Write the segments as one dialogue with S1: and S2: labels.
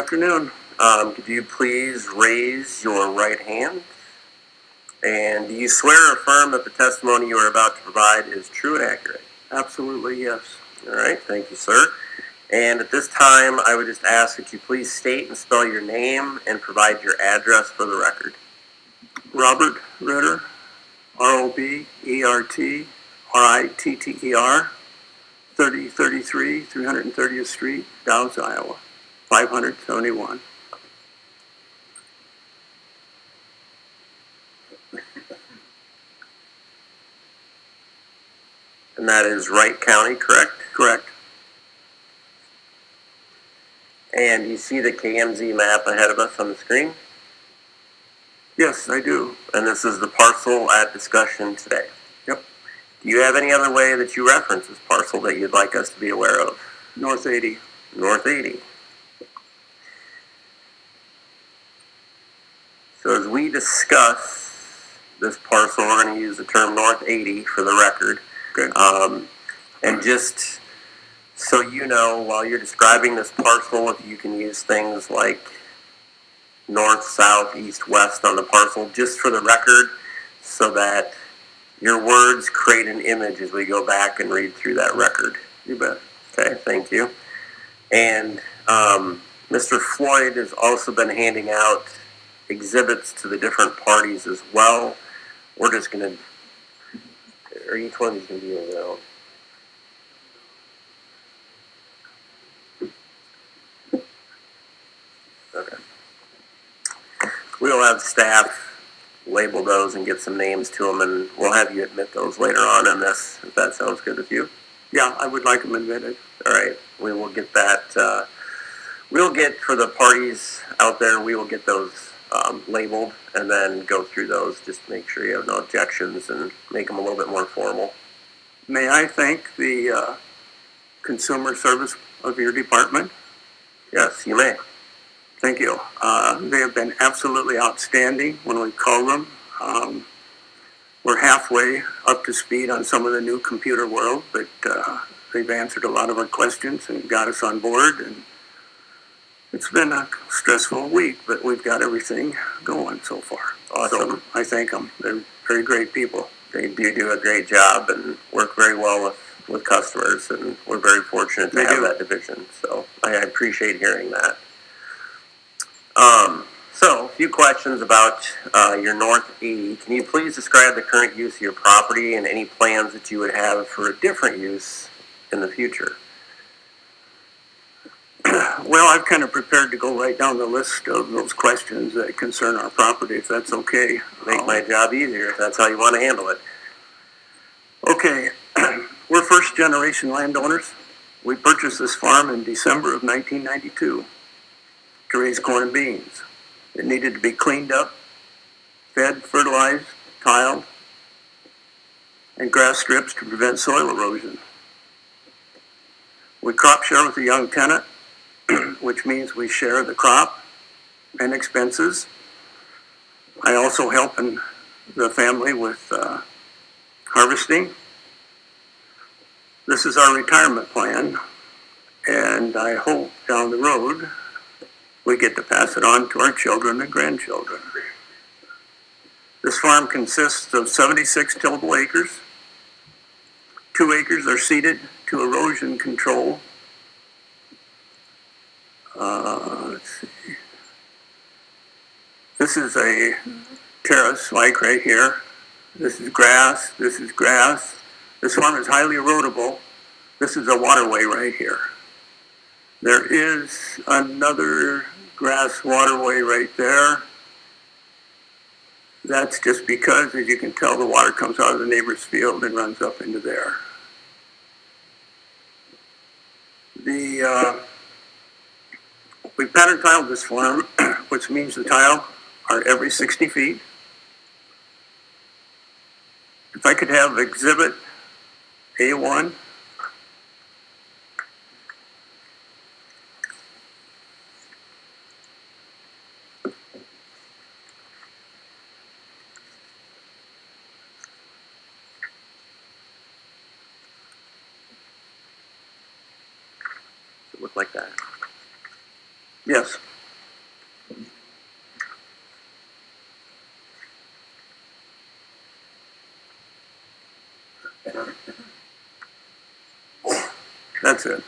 S1: Afternoon.
S2: Could you please raise your right hand? And do you swear or affirm that the testimony you are about to provide is true and accurate?
S1: Absolutely, yes.
S2: All right, thank you, sir. And at this time, I would just ask that you please state and spell your name and provide your address for the record.
S1: Robert Ritter, ROBERTRITTER, 3033 330th Street, Dallas, Iowa, 571.
S2: And that is Wright County, correct?
S1: Correct.
S2: And you see the KMZ map ahead of us on the screen?
S1: Yes, I do.
S2: And this is the parcel at discussion today.
S1: Yep.
S2: Do you have any other way that you reference this parcel that you'd like us to be aware of?
S1: North 80.
S2: North 80. So as we discuss this parcel, we're going to use the term North 80 for the record.
S1: Good.
S2: And just so you know, while you're describing this parcel, if you can use things like north, south, east, west on the parcel, just for the record, so that your words create an image as we go back and read through that record.
S1: You bet.
S2: Okay, thank you. And Mr. Floyd has also been handing out exhibits to the different parties as well. We're just going to, or each one is going to be on their own. Okay. We'll have staff label those and get some names to them, and we'll have you admit those later on in this, if that sounds good with you.
S1: Yeah, I would like them admitted.
S2: All right, we will get that. We'll get, for the parties out there, we will get those labeled and then go through those just to make sure you have no objections and make them a little bit more formal.
S1: May I thank the consumer service of your department?
S2: Yes, you may.
S1: Thank you. They have been absolutely outstanding when we call them. We're halfway up to speed on some of the new computer world, but they've answered a lot of our questions and got us on board. And it's been a stressful week, but we've got everything going so far.
S2: Awesome.
S1: So I thank them. They're very great people.
S2: They do a great job and work very well with customers, and we're very fortunate to have that division. So I appreciate hearing that. So, a few questions about your North 80. Can you please describe the current use of your property and any plans that you would have for a different use in the future?
S1: Well, I've kind of prepared to go right down the list of those questions that concern our property, if that's okay.
S2: Make my job easier if that's how you want to handle it.
S1: Okay, we're first generation landowners. We purchased this farm in December of 1992 to raise corn and beans. It needed to be cleaned up, fed, fertilized, tiled, and grass strips to prevent soil erosion. We crop share with a young tenant, which means we share the crop and expenses. I also help in the family with harvesting. This is our retirement plan, and I hope down the road we get to pass it on to our children and grandchildren. This farm consists of 76 tillable acres. 2 acres are seeded to erosion control. Let's see. This is a terrace like right here. This is grass. This is grass. This farm is highly erodible. This is a waterway right here. There is another grass waterway right there. That's just because, as you can tell, the water comes out of the neighbor's field and runs up into there. We pattern tiled this farm, which means the tile are every 60 feet. If I could have exhibit A1.
S2: Look like that.
S1: Yes. That's it.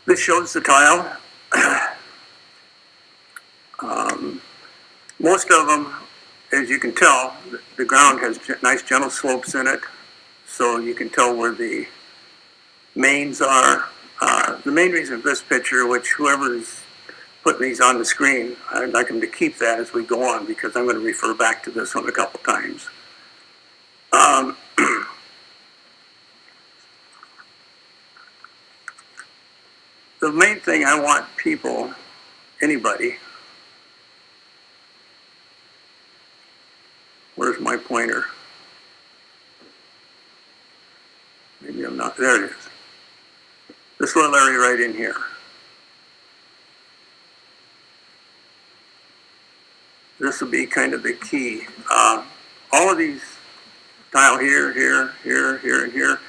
S1: This shows the tile. Most of them, as you can tell, the ground has nice gentle slopes in it, so you can tell where the mains are. The main reason for this picture, which whoever is putting these on the screen, I'd like them to keep that as we go on, because I'm going to refer back to this one a couple times. The main thing I want people, anybody, where's my pointer? Maybe I'm not, there it is. This little area right in here. This will be kind of the key. All of these tile here, here, here, here, and here,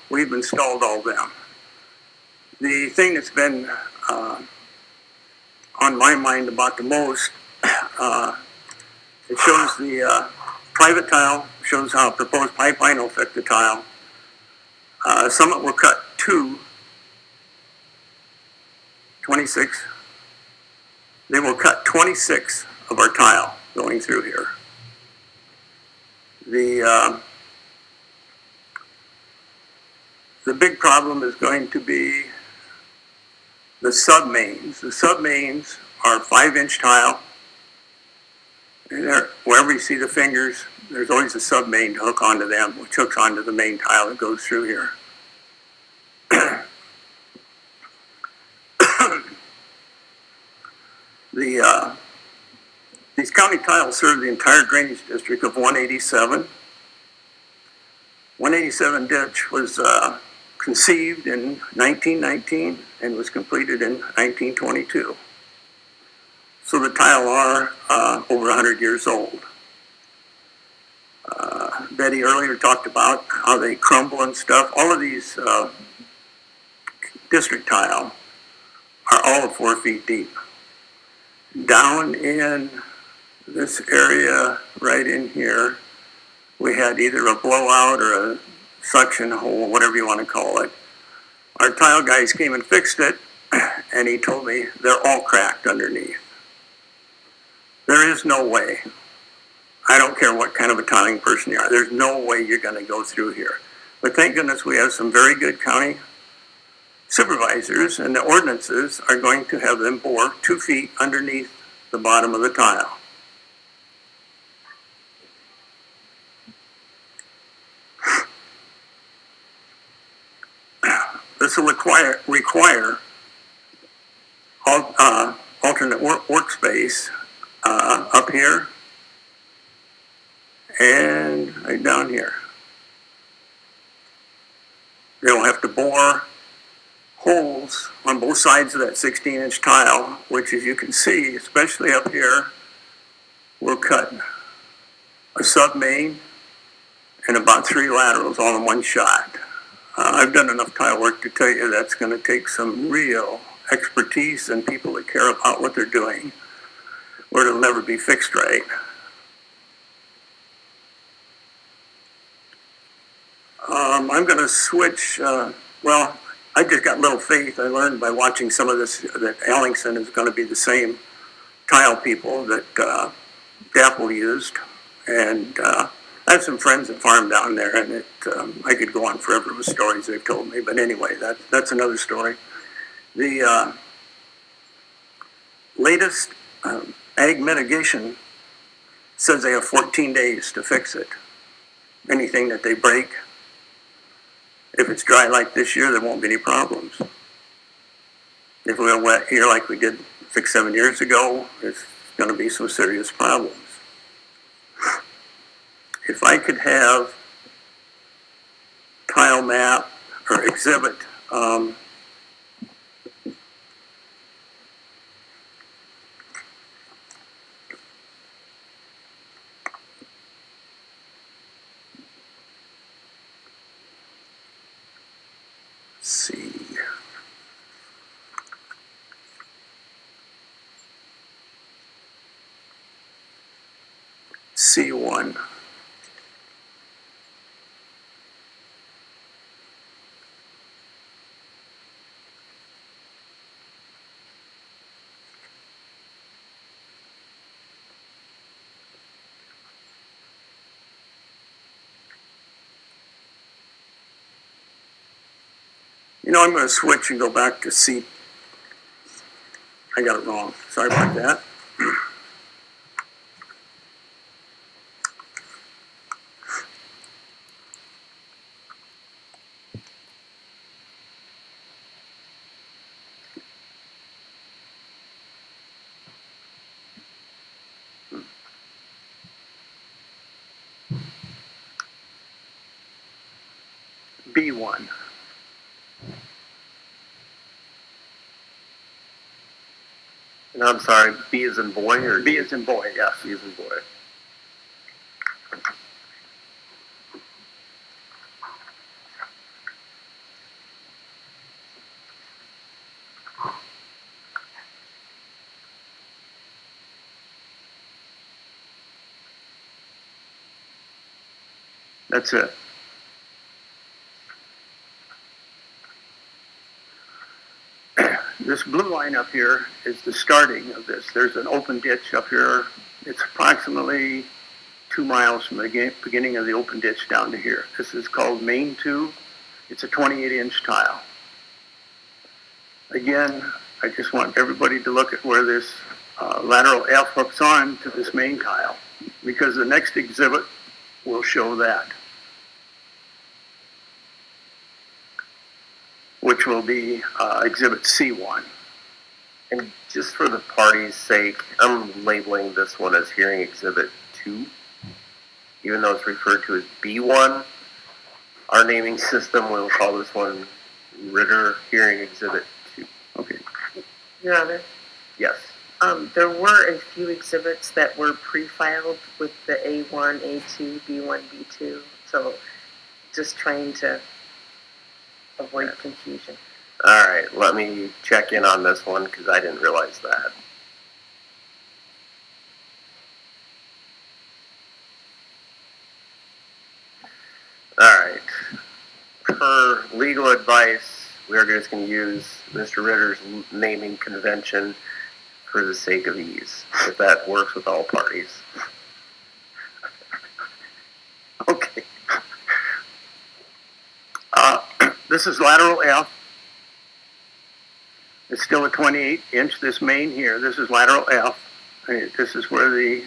S1: we've installed all of them. The thing that's been on my mind about the most, it shows the private tile, shows how proposed pipeline will affect the tile. Some of it will cut 26. They will cut 26 of our tile going through here. The big problem is going to be the sub-mains. The sub-mains are 5-inch tile. And wherever you see the fingers, there's always a sub-main to hook onto them, which hooks onto the main tile that goes through here. These county tiles serve the entire drainage district of 187. 187 ditch was conceived in 1919 and was completed in 1922. So the tile are over 100 years old. Betty earlier talked about how they crumble and stuff. All of these district tile are all 4 feet deep. Down in this area right in here, we had either a blowout or a suction hole, whatever you want to call it. Our tile guys came and fixed it, and he told me they're all cracked underneath. There is no way, I don't care what kind of a tiling person you are, there's no way you're going to go through here. But thank goodness we have some very good county supervisors, and the ordinances are going to have them bore 2 feet underneath the bottom of the tile. This will require alternate workspace up here and right down here. They'll have to bore holes on both sides of that 16-inch tile, which, as you can see, especially up here, we'll cut a sub-main and about 3 laterals all in one shot. I've done enough tile work to tell you that's going to take some real expertise and people that care about what they're doing, or it'll never be fixed right. I'm going to switch, well, I just got little faith. I learned by watching some of this that Ellingson is going to be the same tile people that Dapple used. And I have some friends that farm down there, and I could go on forever with stories they've told me. But anyway, that's another story. The latest ag mitigation says they have 14 days to fix it. Anything that they break, if it's dry like this year, there won't be any problems. If we're wet here like we did 6-7 years ago, it's going to be some serious problems. If I could have tile map or exhibit, see. C1. You know, I'm going to switch and go back to C. I got it wrong. Sorry about that. B1.
S2: And I'm sorry, B is in boy or
S1: B is in boy, yes.
S2: B is in boy.
S1: That's it. This blue line up here is the starting of this. There's an open ditch up here. It's approximately 2 miles from the beginning of the open ditch down to here. This is called Main 2. It's a 28-inch tile. Again, I just want everybody to look at where this lateral F hooks on to this main tile, because the next exhibit will show that, which will be exhibit C1.
S2: And just for the party's sake, I'm labeling this one as hearing exhibit 2, even though it's referred to as B1. Our naming system will call this one Ritter hearing exhibit 2.
S1: Okay.
S3: Your Honor,
S2: Yes.
S3: there were a few exhibits that were pre-filed with the A1, A2, B1, B2, so just trying to avoid confusion.
S2: All right, let me check in on this one because I didn't realize that. All right. Per legal advice, we are just going to use Mr. Ritter's naming convention for the sake of ease, if that works with all parties.
S1: Okay. This is lateral F. It's still a 28-inch. This main here, this is lateral F. This is where the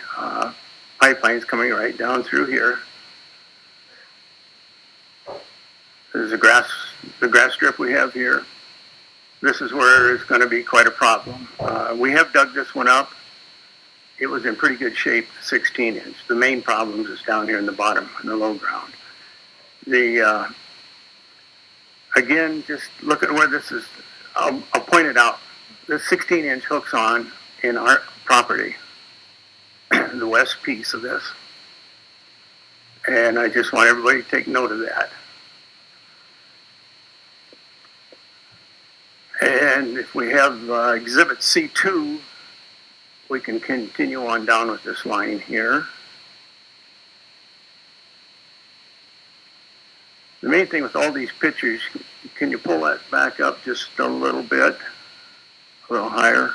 S1: pipeline is coming right down through here. There's the grass strip we have here. This is where it's going to be quite a problem. We have dug this one up. It was in pretty good shape, 16-inch. The main problem is down here in the bottom, in the low ground. Again, just look at where this is. I'll point it out. The 16-inch hooks on in our property, the west piece of this. And I just want everybody to take note of that. And if we have exhibit C2, we can continue on down with this line here. The main thing with all these pictures, can you pull that back up just a little bit, a little higher?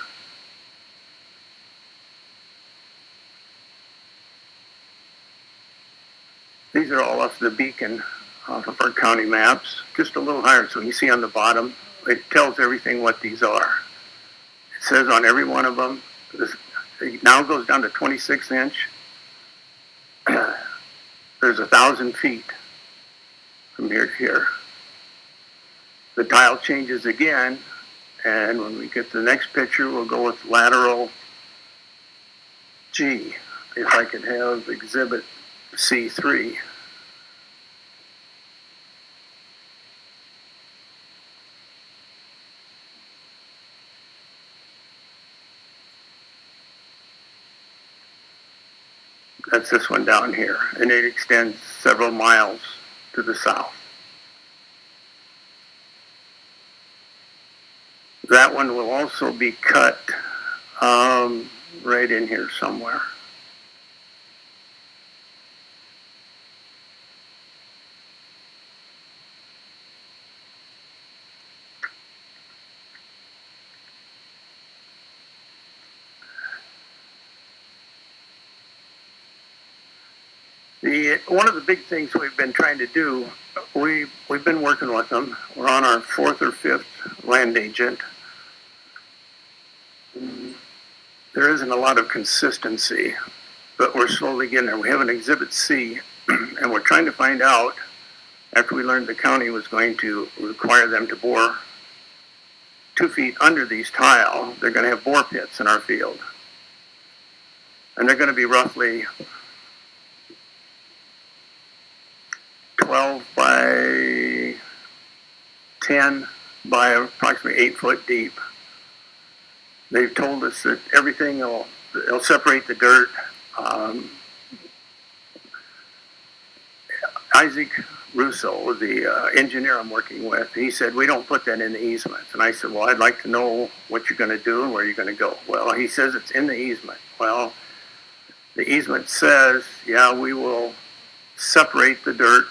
S1: These are all off the beacon, off of our county maps, just a little higher. So you see on the bottom, it tells everything what these are. It says on every one of them, it now goes down to 26-inch. There's 1,000 feet from here to here. The tile changes again, and when we get to the next picture, we'll go with lateral G. If I could have exhibit C3. That's this one down here, and it extends several miles to the south. That one will also be cut right in here somewhere. One of the big things we've been trying to do, we've been working with them. We're on our 4th or 5th land agent. There isn't a lot of consistency, but we're slowly getting there. We have an Exhibit C, and we're trying to find out, after we learned the county was going to require them to bore 2 feet under these tile, they're going to have bore pits in our field. And they're going to be roughly 12 by 10 by approximately 8 foot deep. They've told us that everything they'll separate the dirt. Isaac Russo, the engineer I'm working with, he said, we don't put that in the easements. And I said, well, I'd like to know what you're going to do and where you're going to go. Well, he says it's in the easement. Well, the easement says, yeah, we will separate the dirt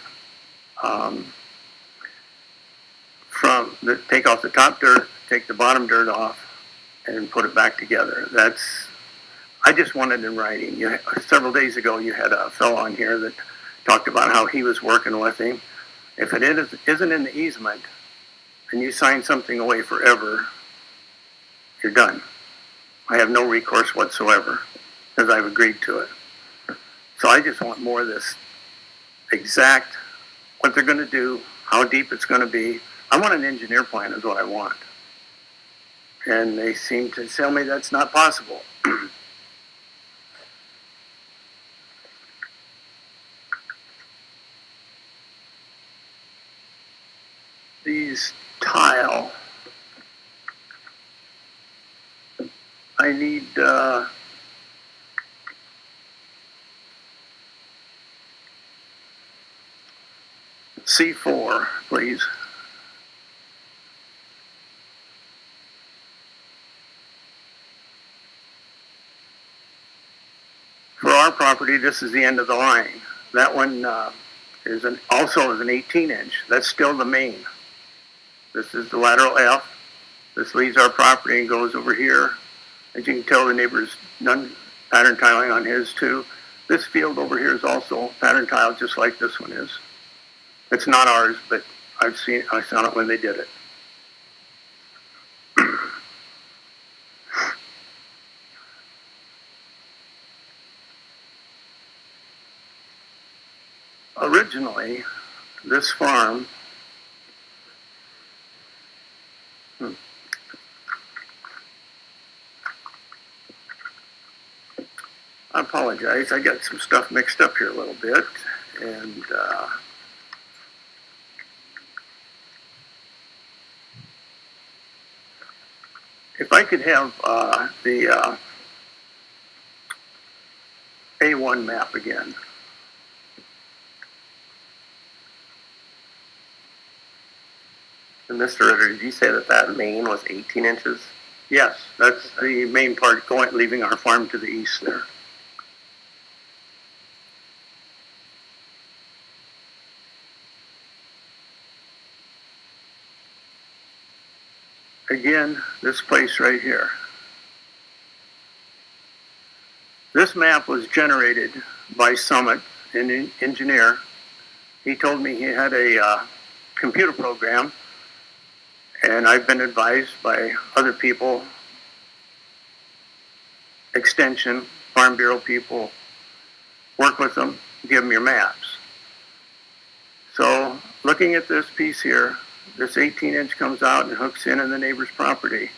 S1: take off the top dirt, take the bottom dirt off, and put it back together. I just wanted it in writing. Several days ago, you had a fellow on here that talked about how he was working with him. If it isn't in the easement, and you sign something away forever, you're done. I have no recourse whatsoever, because I've agreed to it. So I just want more of this exact, what they're going to do, how deep it's going to be. I want an engineer plan is what I want. And they seem to tell me that's not possible. These tile, I need C4, please. For our property, this is the end of the line. That one also is an 18-inch. That's still the main. This is the lateral F. This leaves our property and goes over here. As you can tell, the neighbor's done pattern tiling on his too. This field over here is also pattern tile, just like this one is. It's not ours, but I saw it when they did it. Originally, this farm I apologize. I got some stuff mixed up here a little bit, and if I could have the A1 map again.
S2: And Mr. Ritter, did you say that main was 18 inches?
S1: Yes, that's the main part leaving our farm to the east there. Again, this place right here. This map was generated by Summit, an engineer. He told me he had a computer program, and I've been advised by other people, Extension, Farm Bureau people, work with them, give them your maps. So looking at this piece here, this 18-inch comes out and hooks in the neighbor's property.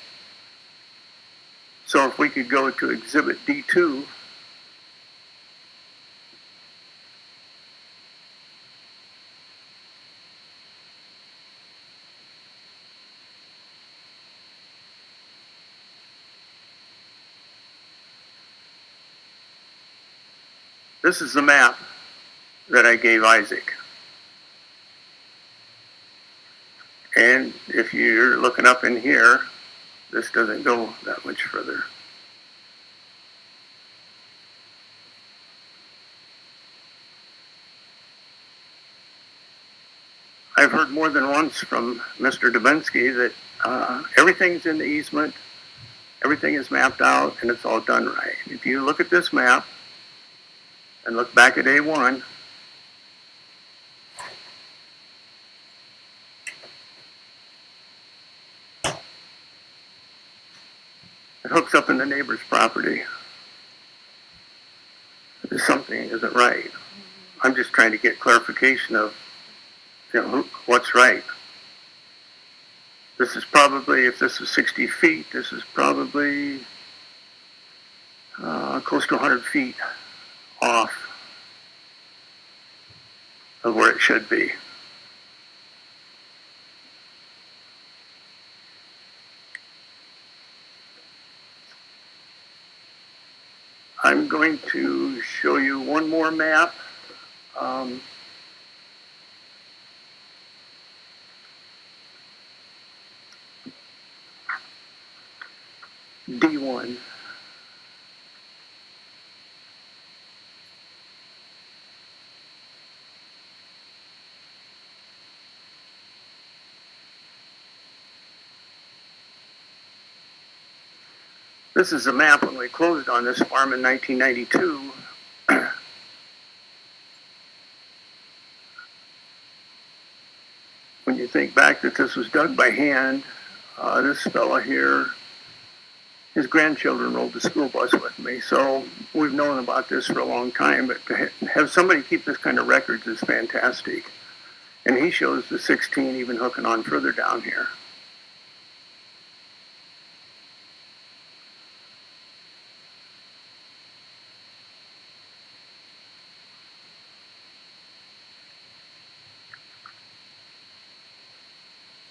S1: So if we could go to Exhibit D2, this is the map that I gave Isaac. And if you're looking up in here, this doesn't go that much further. I've heard more than once from Mr. Dubinsky that everything's in the easement, everything is mapped out, and it's all done right. If you look at this map and look back at A1, It hooks up in the neighbor's property. Something isn't right. I'm just trying to get clarification of, what's right. This is probably, if this is 60 feet, this is probably close to 100 feet off of where it should be. I'm going to show you one more map. D1. This is a map when we closed on this farm in 1992. When you think back that this was dug by hand, this fella here, his grandchildren rode the school bus with me, so we've known about this for a long time, but to have somebody keep this kind of records is fantastic. And he shows the 16 even hooking on further down here.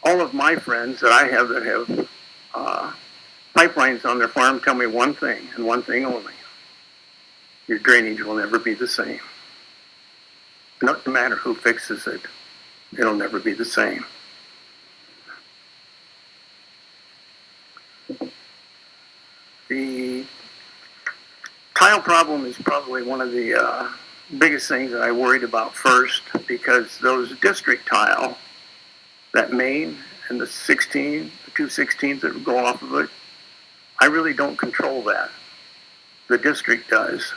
S1: All of my friends that I have that have pipelines on their farm tell me one thing and one thing only. Your drainage will never be the same. No matter who fixes it, it'll never be the same. The tile problem is probably one of the biggest things that I worried about first, because those district tile, that main and the 16, the two 16s that go off of it, I really don't control that. The district does.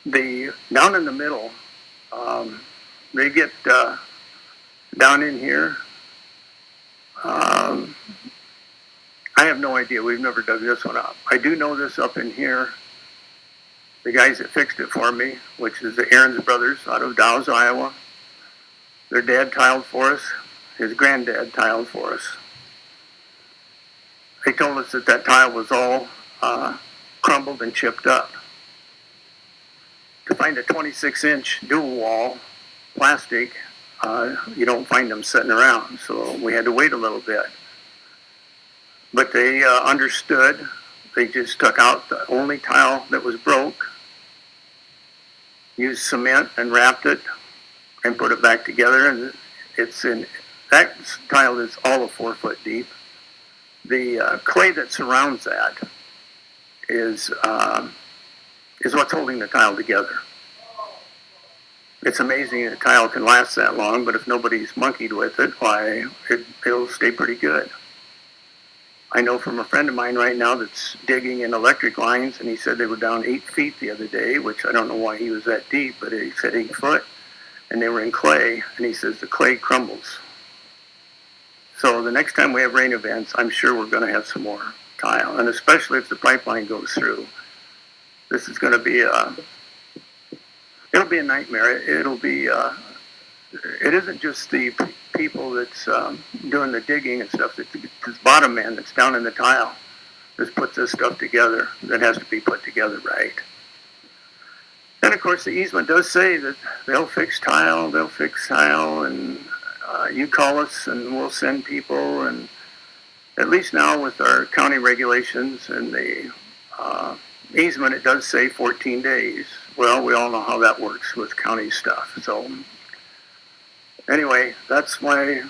S1: Down in the middle, they get down in here. I have no idea. We've never dug this one up. I do know this up in here. The guys that fixed it for me, which is the Aaron's brothers out of Dow's, Iowa. Their dad tiled for us. His granddad tiled for us. They told us that that tile was all crumbled and chipped up. To find a 26-inch dual wall plastic, you don't find them sitting around, so we had to wait a little bit. But they understood. They just took out the only tile that was broke, used cement and wrapped it, and put it back together. And that tile is all of 4 foot deep. The clay that surrounds that is what's holding the tile together. It's amazing that tile can last that long, but if nobody's monkeyed with it, why, it'll stay pretty good. I know from a friend of mine right now that's digging in electric lines, and he said they were down 8 feet the other day, which I don't know why he was that deep, but he said 8 foot, and they were in clay, and he says the clay crumbles. So the next time we have rain events, I'm sure we're going to have some more tile, and especially if the pipeline goes through. This is going to be it'll be a nightmare. It'll be, it isn't just the people that's doing the digging and stuff. It's this bottom man that's down in the tile that puts this stuff together, that has to be put together right. And of course the easement does say that they'll fix tile, and you call us and we'll send people. And at least now with our county regulations and the easement, it does say 14 days. Well, we all know how that works with county stuff. So anyway, that's my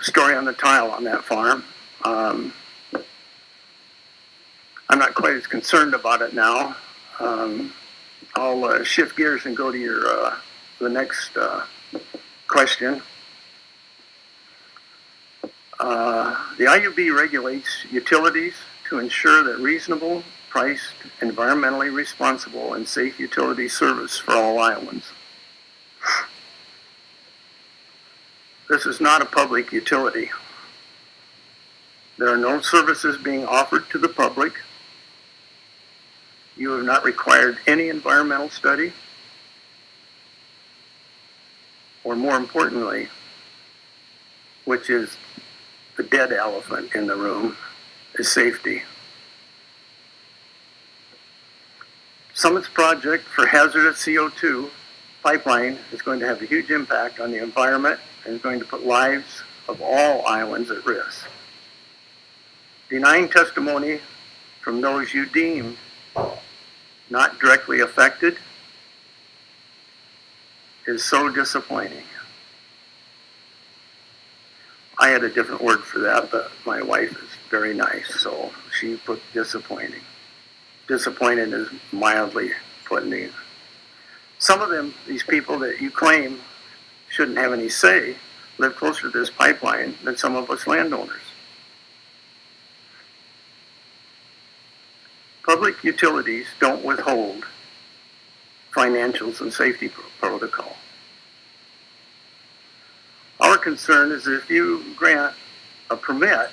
S1: story on the tile on that farm. I'm not quite as concerned about it now. I'll shift gears and go to the next question. The IUB regulates utilities to ensure that reasonable, priced, environmentally responsible, and safe utility service for all Iowans. This is not a public utility. There are no services being offered to the public. You have not required any environmental study, or more importantly, which is the dead elephant in the room, is safety. Summit's project for hazardous CO2 pipeline is going to have a huge impact on the environment and is going to put lives of all islands at risk. Denying testimony from those you deem not directly affected is so disappointing. I had a different word for that, but my wife is very nice, so she put disappointing. Disappointed is mildly putting it. Some of them, these people that you claim shouldn't have any say, live closer to this pipeline than some of us landowners. Public utilities don't withhold financials and safety protocol. Our concern is if you grant a permit,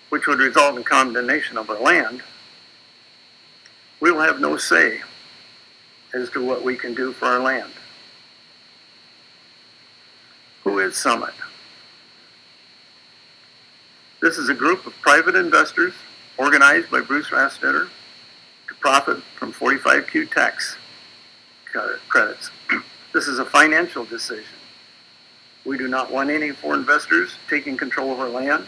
S1: which would result in condemnation of our land, we will have no say as to what we can do for our land. Who is Summit? This is a group of private investors organized by Bruce Rastetter to profit from 45Q tax credits. This is a financial decision. We do not want any foreign investors taking control of our land.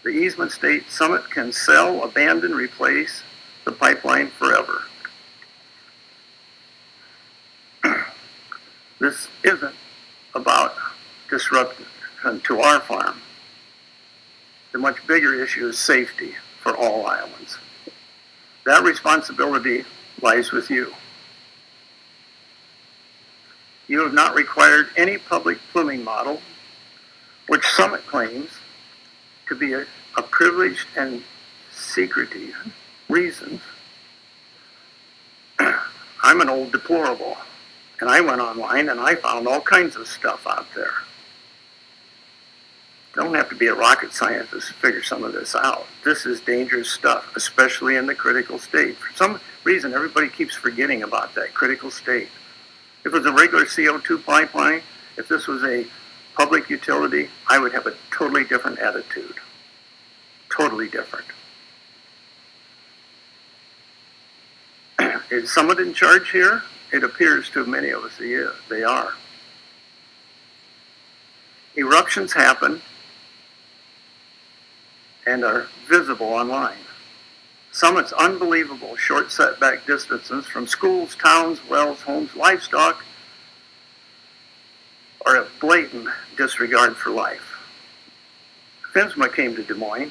S1: The easement state Summit can sell, abandon, replace the pipeline forever. This isn't about disruption to our farm. The much bigger issue is safety for all islands. That responsibility lies with you. You have not required any public pluming model, which Summit claims to be a privileged and secretive reasons. I'm an old deplorable, and I went online and I found all kinds of stuff out there. Don't have to be a rocket scientist to figure some of this out. This is dangerous stuff, especially in the critical state. For some reason, everybody keeps forgetting about that critical state. If it was a regular CO2 pipeline, if this was a public utility, I would have a totally different attitude. Totally different. Is Summit in charge here? It appears to many of us they are. Eruptions happen and are visible online. Summit's unbelievable short setback distances from schools, towns, wells, homes, livestock are a blatant disregard for life. FINSMA came to Des Moines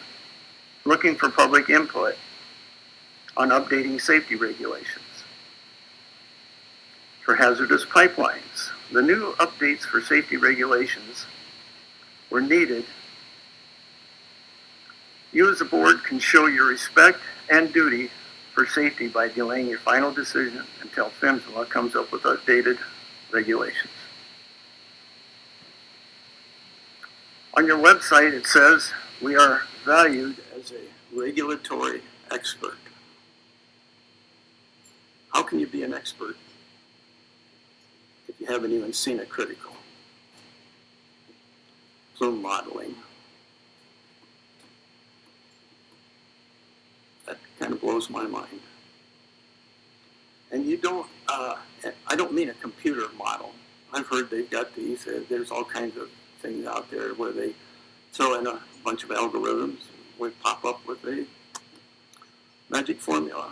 S1: looking for public input on updating safety regulations for hazardous pipelines. The new updates for safety regulations were needed. You as a board can show your respect and duty for safety by delaying your final decision until FINSMA comes up with updated regulations. On your website it says, we are valued as a regulatory expert. How can you be an expert if you haven't even seen a critical? Plume modeling. That kind of blows my mind. And you don't, I don't mean a computer model. I've heard they've got these, there's all kinds of things out there where they throw in a bunch of algorithms, we pop up with a magic formula.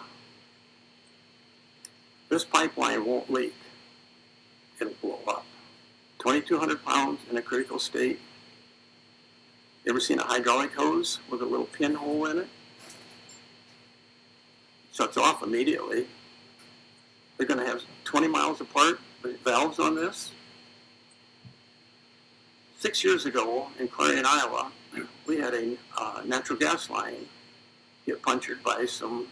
S1: This pipeline won't leak. It'll blow up. 2,200 pounds in a critical state. You ever seen a hydraulic hose with a little pinhole in it? Shuts off immediately. They're going to have 20 miles apart valves on this. 6 years ago in Clarion, Iowa, we had a natural gas line get punctured by some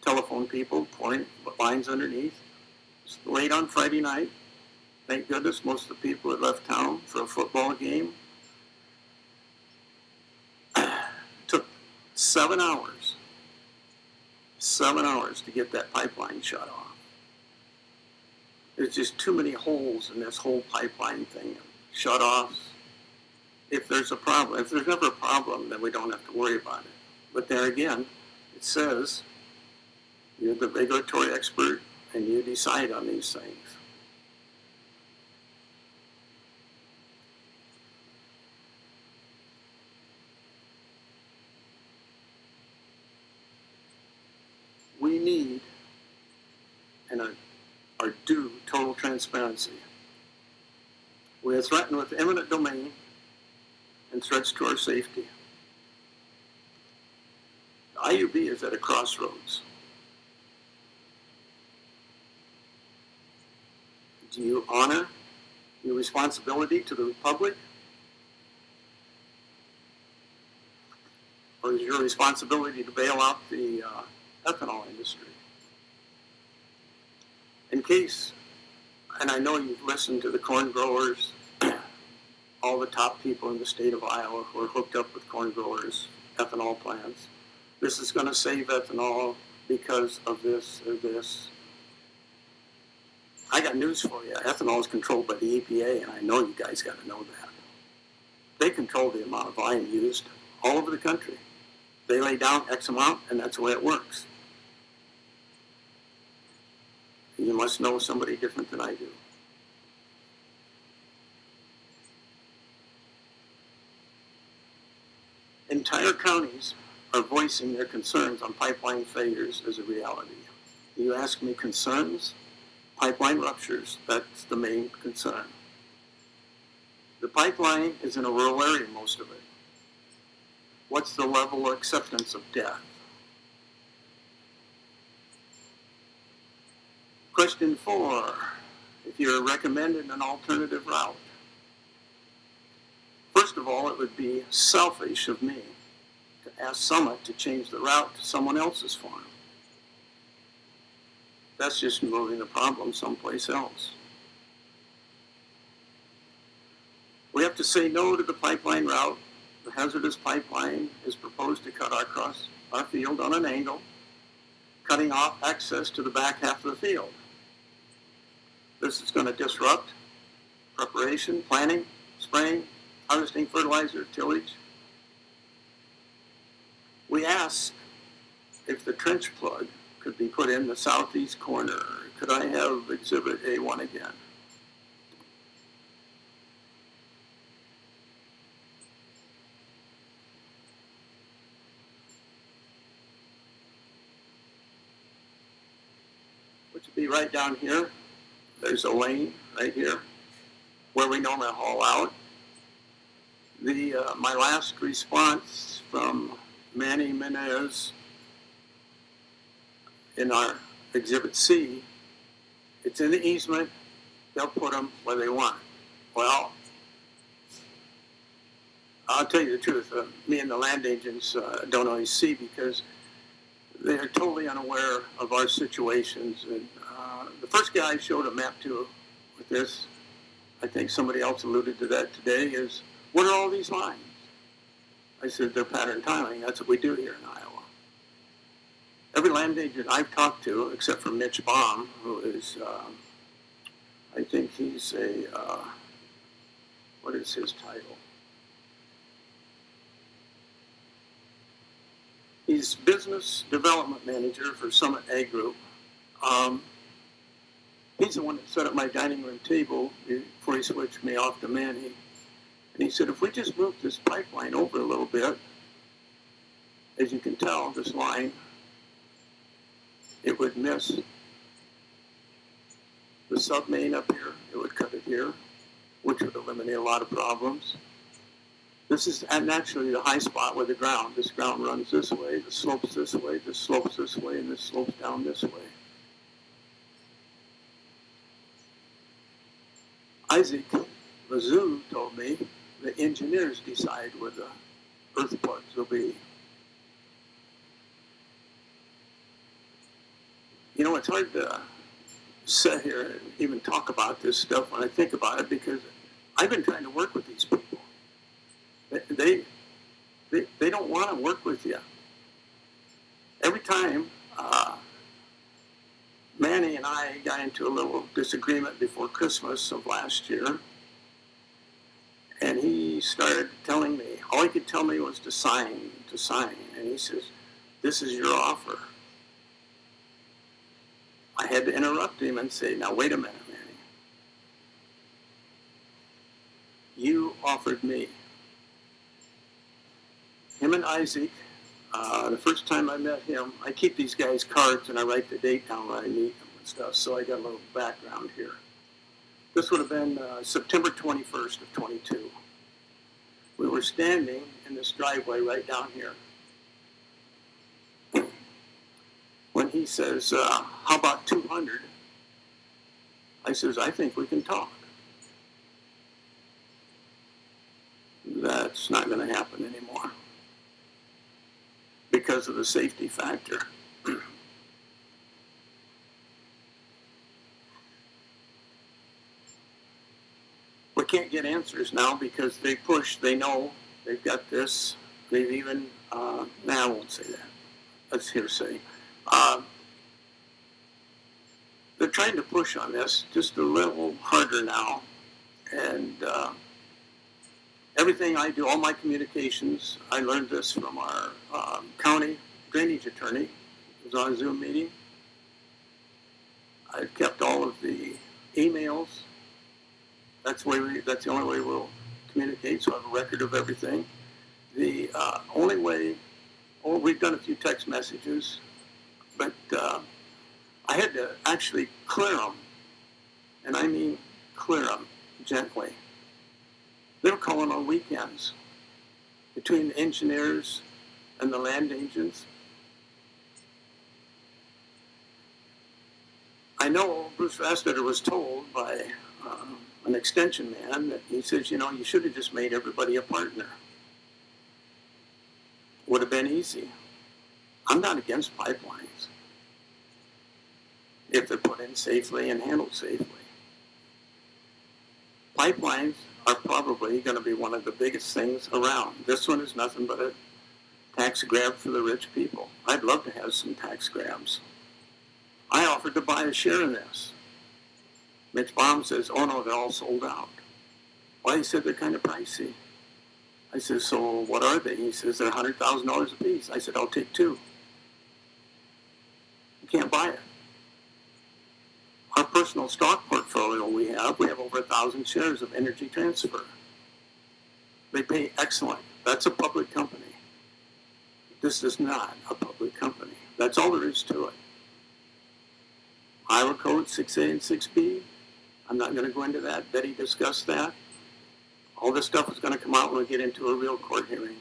S1: telephone people pouring lines underneath. It's late on Friday night. Thank goodness most of the people had left town for a football game. 7 hours. 7 hours to get that pipeline shut off. There's just too many holes in this whole pipeline thing. Shut offs. If there's a problem, if there's never a problem, then we don't have to worry about it. But there again, it says you're the regulatory expert and you decide on these things. We need and are due total transparency. We are threatened with eminent domain and threats to our safety. The IUB is at a crossroads. Do you honor your responsibility to the Republic? Or is your responsibility to bail out the ethanol industry? In case, and I know you've listened to the corn growers, all the top people in the state of Iowa who are hooked up with corn growers' ethanol plants. This is going to save ethanol because of this or this. I got news for you. Ethanol is controlled by the EPA, and I know you guys got to know that. They control the amount of volume used all over the country. They lay down X amount, and that's the way it works. You must know somebody different than I do. Entire counties are voicing their concerns on pipeline failures as a reality. You ask me concerns? Pipeline ruptures, that's the main concern. The pipeline is in a rural area, most of it. What's the level of acceptance of death? Question 4, if you're recommending an alternative route. First of all, it would be selfish of me to ask Summit to change the route to someone else's farm. That's just moving the problem someplace else. We have to say no to the pipeline route. The hazardous pipeline is proposed to cut across our field on an angle, cutting off access to the back half of the field. This is going to disrupt preparation, planting, spraying, harvesting, fertilizer, tillage. We asked if the trench plug could be put in the southeast corner. Could I have Exhibit A1 again? Which would be right down here. There's a lane right here where we normally haul out. My last response from Manny Menez in our Exhibit C, it's in the easement, they'll put them where they want. Well, I'll tell you the truth, me and the land agents don't always see because they are totally unaware of our situations. And the first guy I showed a map to with this, I think somebody else alluded to that today, is what are all these lines? I said, they're pattern tiling. That's what we do here in Iowa. Every land agent I've talked to, except for Mitch Baum, who is, I think he's what is his title? He's business development manager for Summit Ag Group. He's the one that set up my dining room table before he switched me off to Manny. And he said, if we just move this pipeline over a little bit, as you can tell, this line, it would miss the sub-main up here. It would cut it here, which would eliminate a lot of problems. This is naturally the high spot where the ground. This ground runs this way, this slopes this way, this slopes this way, and this slopes down this way. Isaac Lazoo told me the engineers decide where the earth plugs will be. You know, it's hard to sit here and even talk about this stuff when I think about it because I've been trying to work with these people. They don't want to work with you. every time Manny and I got into a little disagreement before Christmas of last year, and he started telling me, all he could tell me was to sign, and he says, "This is your offer." I had to interrupt him and say, "Now wait a minute, Manny. You offered me." Him and Isaac, the first time I met him, I keep these guys' cards and I write the date down when I meet them and stuff, so I got a little background here. This would have been September 21st of 22. We were standing in this driveway right down here when he says, "How about 200? I says, "I think we can talk." That's not going to happen anymore because of the safety factor. We can't get answers now because they push, they know, they've got this, they've even, I won't say that, that's hearsay. They're trying to push on this just a little harder now, and everything I do, all my communications, I learned this from our county drainage attorney. It was on a Zoom meeting. I've kept all of the emails. That's the only way we'll communicate, so I have a record of everything. The only way, we've done a few text messages, but I had to actually clear them, and I mean clear them gently. They were calling on weekends between the engineers and the land agents. I know Bruce Rastetter was told by an extension man that he says, you should have just made everybody a partner. Would have been easy. I'm not against pipelines if they're put in safely and handled safely. Pipelines are probably going to be one of the biggest things around. This one is nothing but a tax grab for the rich people. I'd love to have some tax grabs. I offered to buy a share in this. Mitch Baum says, "Oh no, they're all sold out." Well, he said, "They're kind of pricey." I said, "So what are they?" He says, "They're $100,000 a piece." I said, "I'll take two." You can't buy it. Our personal stock portfolio we have over 1,000 shares of Energy Transfer. They pay excellent. That's a public company. This is not a public company. That's all there is to it. Iowa Code 6A and 6B. I'm not going to go into that. Betty discussed that. All this stuff is going to come out when we get into a real court hearing.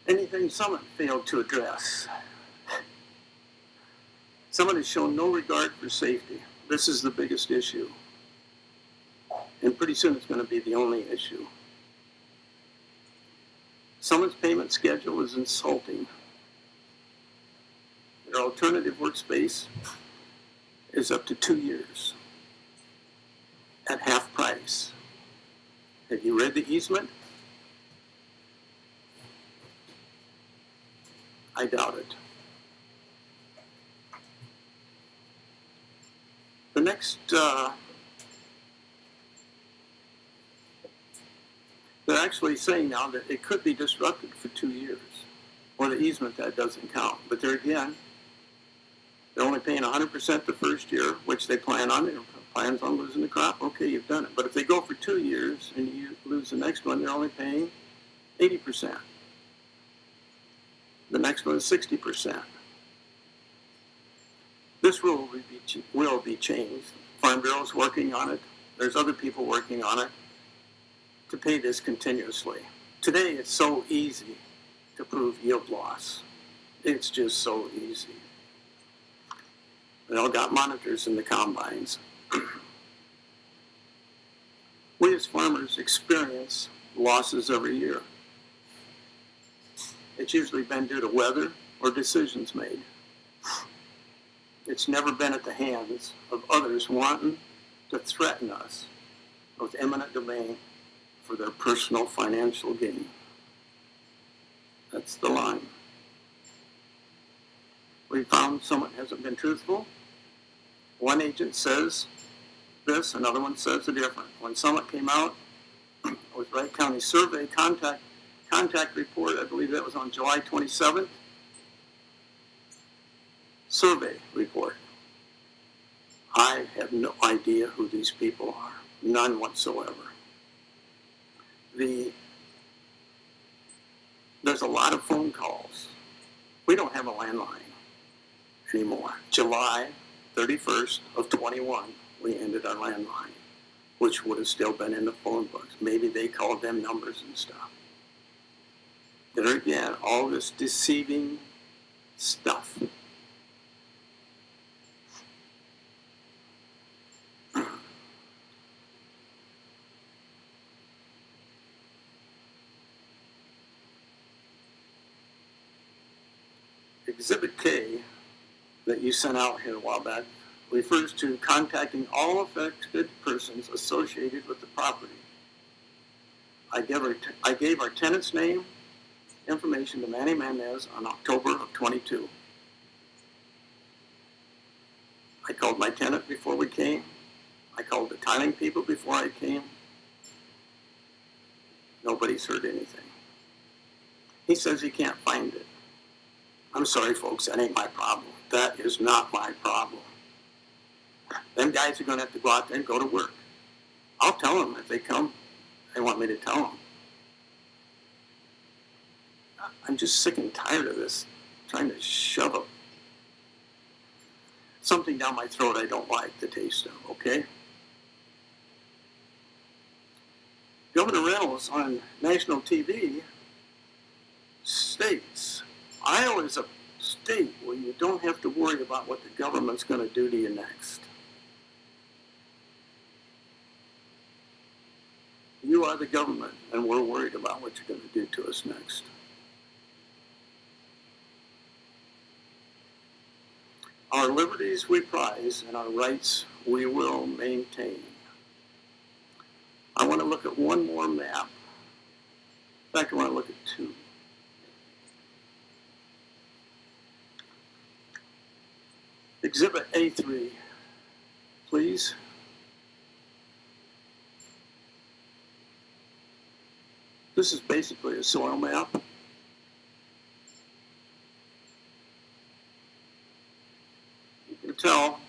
S1: Anything Summit failed to address. Summit has shown no regard for safety. This is the biggest issue. And pretty soon it's going to be the only issue. Summit's payment schedule is insulting. Their alternative workspace is up to 2 years at half price. Have you read the easement? I doubt it. The next, they're actually saying now that it could be disrupted for 2 years. Or the easement, that doesn't count. But there again, they're only paying 100% the first year, which they plan on. They plans on losing the crop. Okay, you've done it. But if they go for 2 years and you lose the next one, they're only paying 80%. The next one is 60%. This rule will be changed. Farm Bureau is working on it. There's other people working on it to pay this continuously. Today, it's so easy to prove yield loss. It's just so easy. They all got monitors in the combines. We as farmers experience losses every year. It's usually been due to weather or decisions made. It's never been at the hands of others wanting to threaten us with eminent domain for their personal financial gain. That's the line. We found someone hasn't been truthful. One agent says this, another one says a different. When Summit came out with Wright County Survey contact report, I believe that was on July 27th. Survey report. I have no idea who these people are. None whatsoever. There's a lot of phone calls. We don't have a landline anymore. July 31st of 21, we ended our landline, which would have still been in the phone books. Maybe they called them numbers and stuff. There again, all this deceiving stuff. Exhibit K that you sent out here a while back refers to contacting all affected persons associated with the property. I gave our tenant's name, information to Manny Mendez on October of 22. I called my tenant before we came. I called the tiling people before I came. Nobody's heard anything. He says he can't find it. I'm sorry, folks, that ain't my problem. That is not my problem. Them guys are going to have to go out there and go to work. I'll tell them if they come. They want me to tell them. I'm just sick and tired of this, trying to shove something down my throat I don't like the taste of, okay? Governor Reynolds on national TV states, Iowa is a state where you don't have to worry about what the government's going to do to you next. You are the government, and we're worried about what you're going to do to us next. Our liberties we prize, and our rights we will maintain. I want to look at one more map. In fact, I want to look at two. Exhibit A3, please. This is basically a soil map. You can tell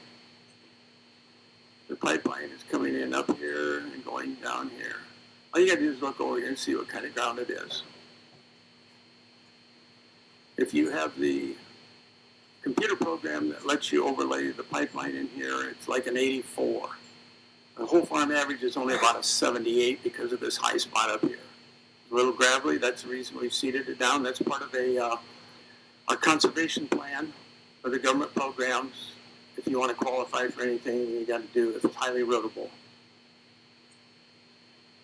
S1: the pipeline is coming in up here and going down here. All you gotta do is look over here and see what kind of ground it is. If you have the computer program that lets you overlay the pipeline in here, it's like an 84. The whole farm average is only about a 78 because of this high spot up here. A little gravelly, that's the reason we've seeded it down. That's part of our conservation plan for the government programs. If you want to qualify for anything, you got to do it. It's highly erodible.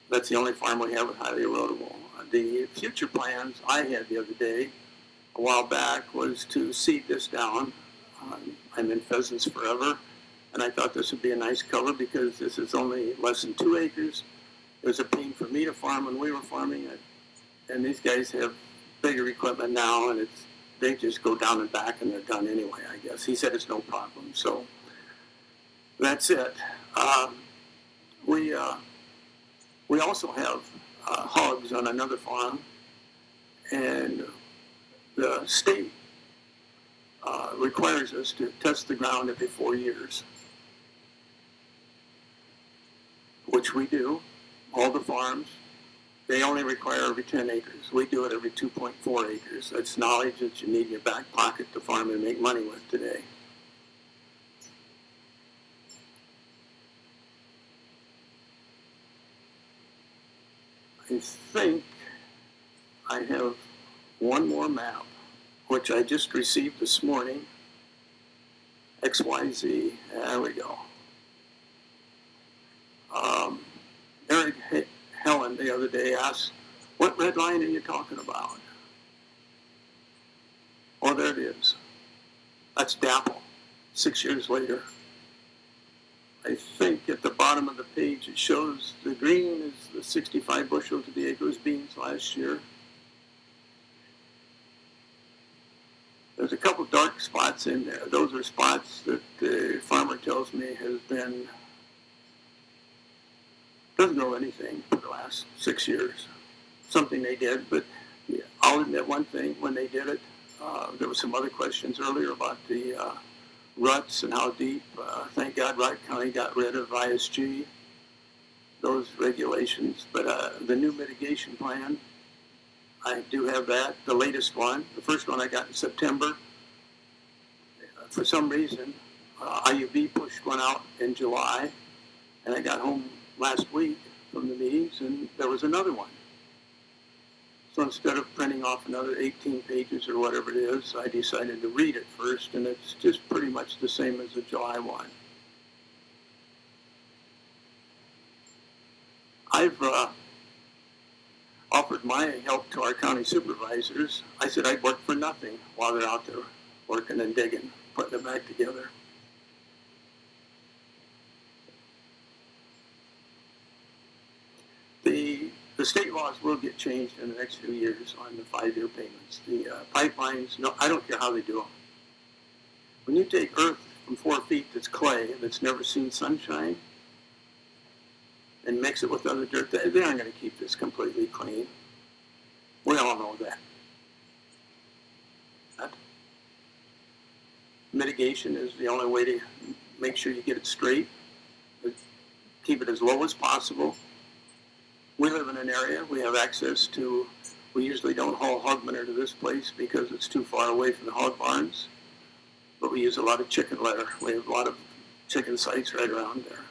S1: That's the only farm we have with highly erodible. The future plans I had the other day, a while back, was to seed this down. I'm in pheasants forever, and I thought this would be a nice cover because this is only less than 2 acres. It was a pain for me to farm when we were farming it, and these guys have bigger equipment now, and they just go down and back and they're done anyway, I guess. He said it's no problem, so that's it. We also have hogs on another farm, and the state requires us to test the ground every 4 years, which we do. All the farms, they only require every 10 acres. We do it every 2.4 acres. That's knowledge that you need in your back pocket to farm and make money with today. I think I have one more map, which I just received this morning. XYZ, there we go. Eric Helen the other day asked, what red line are you talking about? Oh, there it is. That's DAPL. 6 years later. I think at the bottom of the page it shows the green is the 65 bushel to the acre was beans last year. There's a couple dark spots in there. Those are spots that the farmer tells me doesn't grow anything for the last 6 years. Something they did, but yeah, I'll admit one thing, when they did it, there were some other questions earlier about the ruts and how deep. Thank God Wright County got rid of ISG, those regulations. But the new mitigation plan, I do have that, the latest one. The first one I got in September. For some reason, IUB pushed one out in July, and I got home last week from the meetings, and there was another one. So instead of printing off another 18 pages or whatever it is, I decided to read it first, and it's just pretty much the same as the July one. I've offered my help to our county supervisors. I said I'd work for nothing while they're out there working and digging, putting it back together. The state laws will get changed in the next few years on the 5-year payments. The pipelines, no, I don't care how they do them. When you take earth from 4 feet that's clay, that's never seen sunshine, and mix it with other dirt, they aren't going to keep this completely clean. We all know that. Mitigation is the only way to make sure you get it straight. Keep it as low as possible. We live in an area, we have access to, we usually don't haul hog manure to this place because it's too far away from the hog barns, but we use a lot of chicken litter. We have a lot of chicken sites right around there.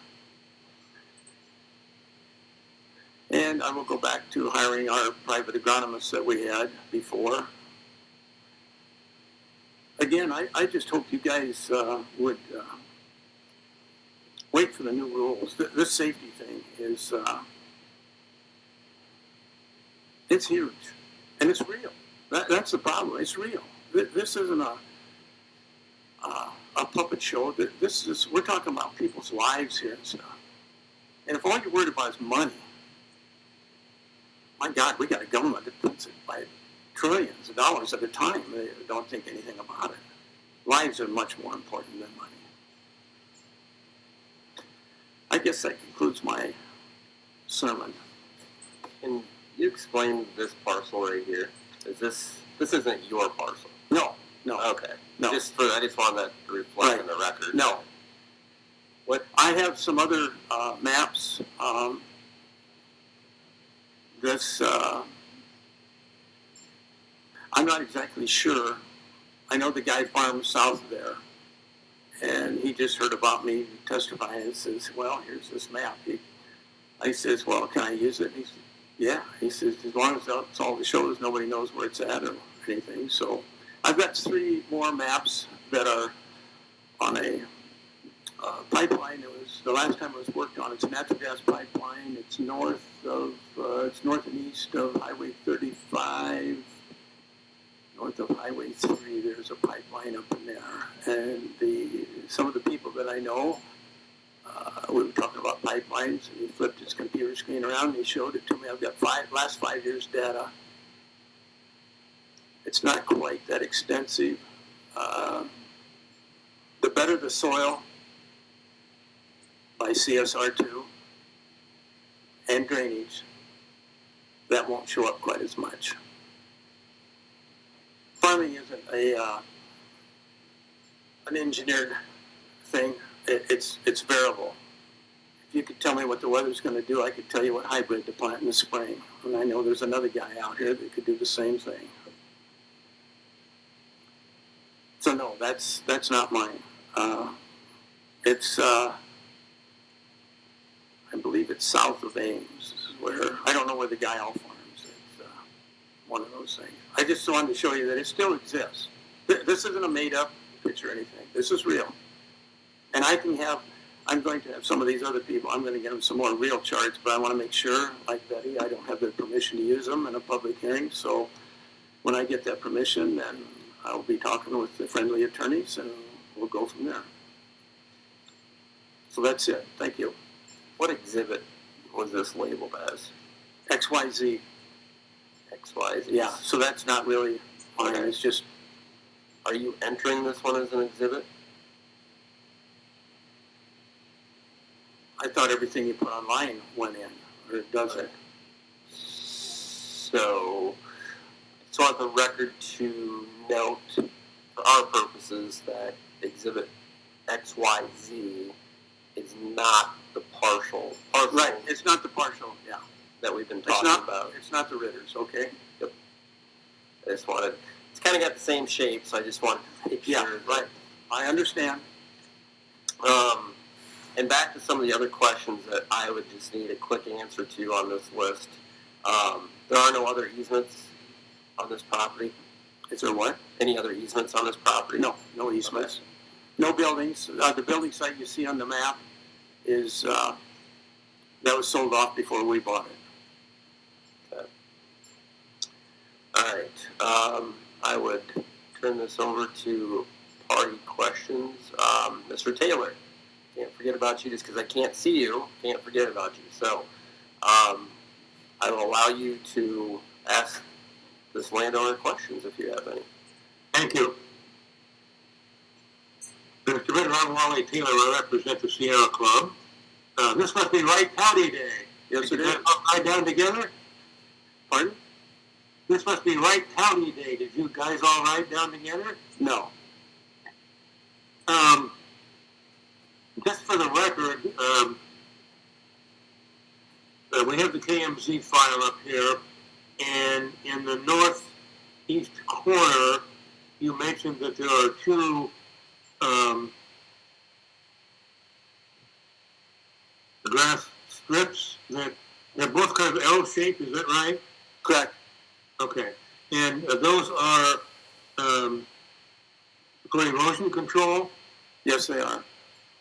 S1: And I will go back to hiring our private agronomists that we had before. Again, I just hope you guys would wait for the new rules. This safety thing is, it's huge, and it's real. That's the problem. It's real. This isn't a puppet show. This is, we're talking about people's lives here and stuff. And if all you're worried about is money, my God, we got a government that puts it by trillions of dollars at a time. They don't think anything about it. Lives are much more important than money. I guess that concludes my sermon.
S2: Can you explain this parcel right here? This isn't your parcel?
S1: No.
S2: Okay.
S1: No.
S2: I just want that to reflect in the record.
S1: No. What I have some other maps. I'm not exactly sure. I know the guy farms south of there, and he just heard about me testifying and says, well, here's this map. I says, well, can I use it? And he said, yeah. He says, as long as that's all it shows, nobody knows where it's at or anything. So I've got 3 more maps that are on a pipeline. It was the last time it was worked on. It's a natural gas pipeline. It's north and east of Highway 35. North of Highway 3, there's a pipeline up in there. And some of the people that I know, we were talking about pipelines, and he flipped his computer screen around and he showed it to me. I've got last 5 years data. It's not quite that extensive. The better the soil by CSR2 and drainage, that won't show up quite as much. Farming isn't an engineered thing. It's variable. If you could tell me what the weather's going to do, I could tell you what hybrid to plant in the spring. And I know there's another guy out here that could do the same thing. So no, that's not mine. It's I believe it's south of Ames. This is where, I don't know where the guy all farms. It's one of those things. I just wanted to show you that it still exists. This isn't a made-up picture or anything. This is real. And I'm going to have some of these other people, I'm going to get them some more real charts, but I want to make sure, like Betty, I don't have their permission to use them in a public hearing. So when I get that permission, then I'll be talking with the friendly attorneys, and we'll go from there. So that's it. Thank you.
S2: What exhibit was this labeled as?
S1: XYZ.
S2: XYZ?
S1: Yeah, so that's not really fine.
S2: Okay.
S1: It's just,
S2: Are you entering this one as an exhibit?
S1: I thought everything you put online went in, or it doesn't.
S2: So I want the record to note, for our purposes, that exhibit XYZ is not the partial
S1: Right, it's not the partial, yeah.
S2: that we've been
S1: It's
S2: talking
S1: not,
S2: about.
S1: it's not the Ritters, okay?
S2: I just wanted, it's kind of got the same shape, so I just wanted to make
S1: Yeah,
S2: sure.
S1: right. I understand.
S2: And back to some of the other questions that I would just need a quick answer to on this list. There are no other easements on this property?
S1: Is there what?
S2: Any other easements on this property?
S1: No, no easements. No buildings. The building site you see on the map is, that was sold off before we bought it.
S2: Okay. All right. I would turn this over to party questions. Mr. Taylor, can't forget about you just because I can't see you. Can't forget about you. So I will allow you to ask this landowner questions if you have any.
S4: Thank you. Mr. Ritter, I'm Wally Taylor. I represent the Sierra Club. This must be Wright County Day.
S1: Yes,
S4: Did
S1: it
S4: you
S1: is.
S4: guys all ride down together?
S1: Pardon?
S4: This must be Wright County Day. Did you guys all ride down together?
S1: No.
S4: Just for the record, we have the KMZ file up here, and in the northeast corner, you mentioned that there are two grass strips that they're both kind of L-shaped. Is that right?
S1: Correct.
S4: Okay. And those are for erosion control?
S1: Yes, they are.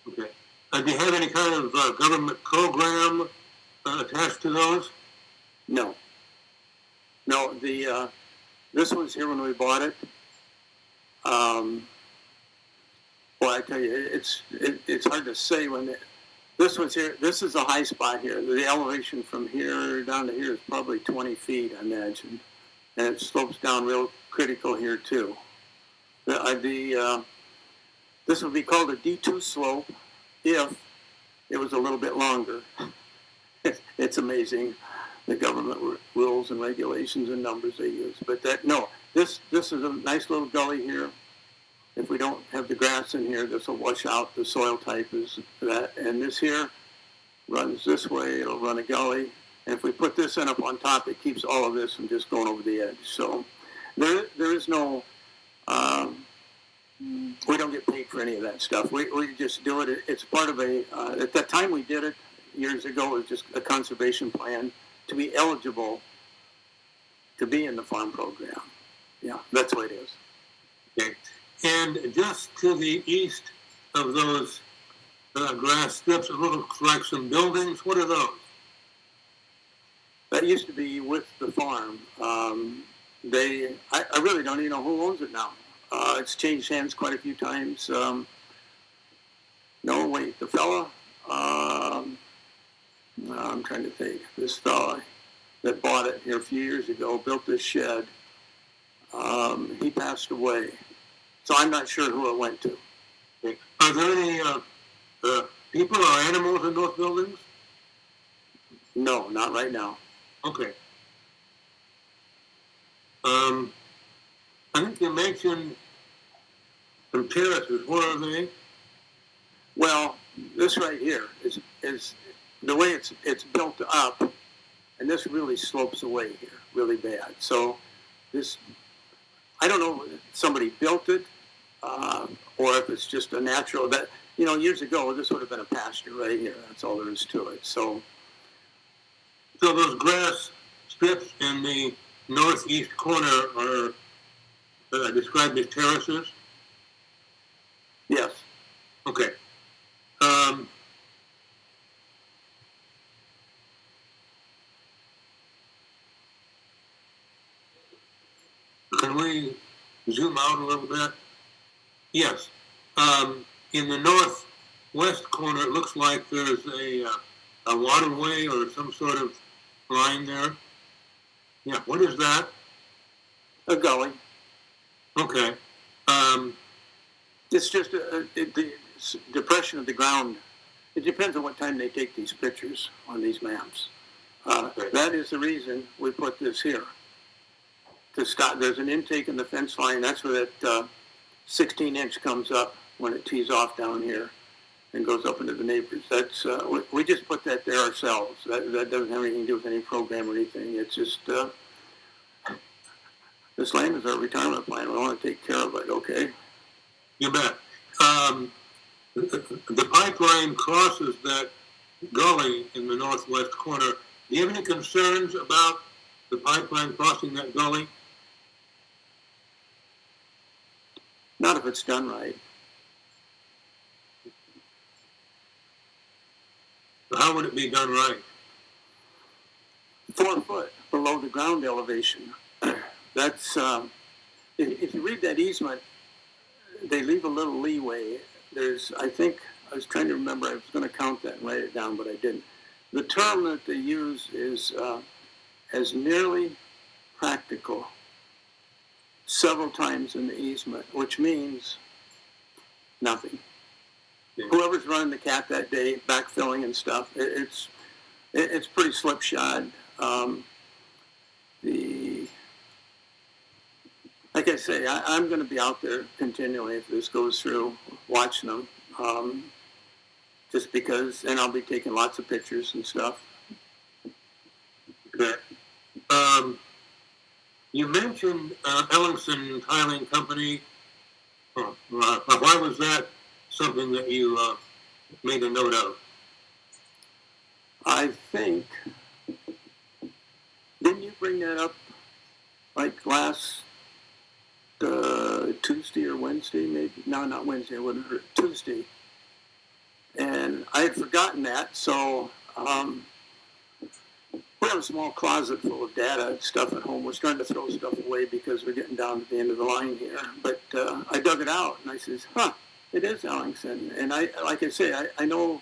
S4: Okay. Do you have any kind of government program attached to those?
S1: No. No, this was here when we bought it. Well, I tell you, it's hard to say when this was here. This is a high spot here. The elevation from here down to here is probably 20 feet, I imagine. And it slopes down real critical here too. This would be called a D2 slope if it was a little bit longer. It's amazing the government rules and regulations and numbers they use. But this is a nice little gully here. If we don't have the grass in here, this will wash out. The soil type is that. And this here runs this way. It'll run a gully. And if we put this in up on top, it keeps all of this from just going over the edge. So there is no, we don't get paid for any of that stuff. We just do it. It's part of at that time we did it years ago, it was just a conservation plan to be eligible to be in the farm program. Yeah, that's what it is.
S4: Okay. And just to the east of those grass strips, it looks like some buildings. What are those?
S1: That used to be with the farm. I really don't even know who owns it now. It's changed hands quite a few times. No, wait, the fella, I'm trying to think. This fella that bought it here a few years ago, built this shed. He passed away. So I'm not sure who it went to.
S4: Okay. Are there any people or animals in those buildings?
S1: No, not right now.
S4: Okay. I think you mentioned some terraces. What are they?
S1: Well, this right here is the way it's built up, and this really slopes away here really bad. So this, I don't know if somebody built it or if it's just a natural. That years ago this would have been a pasture right here. That's all there is to it. So
S4: those grass strips in the northeast corner are described as terraces?
S1: yes.
S4: Okay. Can we zoom out a little bit? Yes. In the northwest corner, it looks like there's a waterway or some sort of line there. Yeah, what is that?
S5: A gully.
S4: Okay.
S5: It's just the depression of the ground. It depends on what time they take these pictures on these maps. That is the reason we put this here. To stop, there's an intake in the fence line. That's where that 16-inch comes up when it tees off down here and goes up into the neighbors. That's we just put that there ourselves. That doesn't have anything to do with any program or anything. It's just this land is our retirement plan. We want to take care of it. Okay.
S4: You bet. The pipeline crosses that gully in the northwest corner. Do you have any concerns about the pipeline crossing that gully?
S5: Not if it's done right.
S4: How would it be done right?
S5: 4 foot below the ground elevation. That's if you read that easement, they leave a little leeway. There's, I think, I was trying to remember. I was going to count that and write it down, but I didn't. The term that they use is as nearly practical several times in the easement, which means nothing. Yeah. Whoever's running the cat that day, backfilling and stuff, it's pretty slipshod. Like I say, I'm going to be out there continually if this goes through, watching them, just because, and I'll be taking lots of pictures and stuff.
S4: Okay. You mentioned Ellingson Tiling Company. Why was that something that you made a note of?
S5: I think, didn't you bring that up like last Tuesday or Wednesday, maybe? No, not Wednesday, it wouldn't hurt. Tuesday. And I had forgotten that, so we have a small closet full of data and stuff at home. We're starting to throw stuff away because we're getting down to the end of the line here. But I dug it out, and I says, it is Ellingson. And I, like I say, I know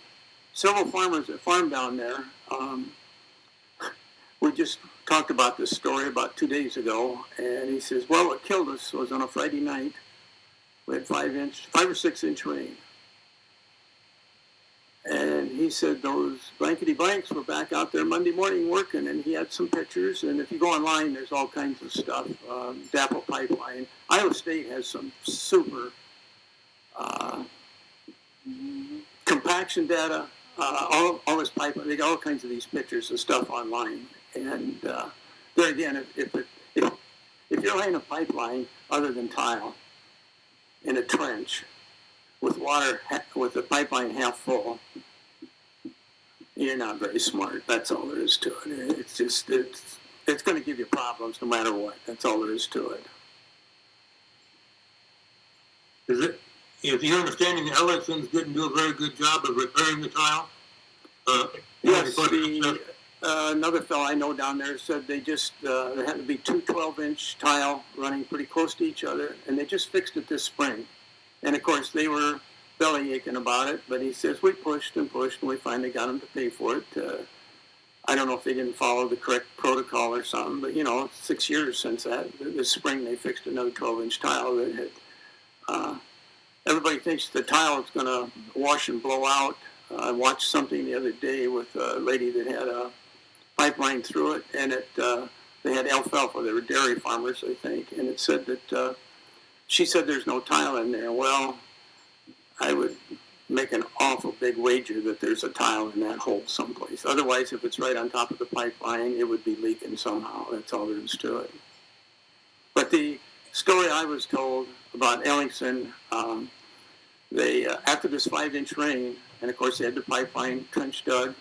S5: several farmers that farm down there. We just talked about this story about 2 days ago, and he says, well, what killed us was on a Friday night, we had 5 or 6 inch rain. And he said those blankety blanks were back out there Monday morning working, and he had some pictures. And if you go online, there's all kinds of stuff. DAPL pipeline. Iowa State has some super compaction data. All this pipeline. They got all kinds of these pictures and stuff online. And there again, if you're laying a pipeline other than tile in a trench with water, with the pipeline half full, you're not very smart. That's all there is to it. It's just, it's going to give you problems no matter what. That's all there is to it.
S4: Is your understanding that Ellison's didn't do a very good job of repairing the tile?
S5: Yes, another fellow I know down there said they just, there had to be 2 12-inch tile running pretty close to each other, and they just fixed it this spring. And of course, they were belly aching about it, but he says we pushed and pushed, and we finally got them to pay for it. I don't know if they didn't follow the correct protocol or something, but it's 6 years since that. This spring, they fixed another 12-inch tile that had. Everybody thinks the tile is going to wash and blow out. I watched something the other day with a lady that had a pipeline through it, and they had alfalfa. They were dairy farmers, I think, and it said that. She said there's no tile in there. Well, I would make an awful big wager that there's a tile in that hole someplace. Otherwise, if it's right on top of the pipeline, it would be leaking somehow. That's all there is to it. But the story I was told about Ellingson, they after this 5-inch rain, and of course they had the pipeline trench dug,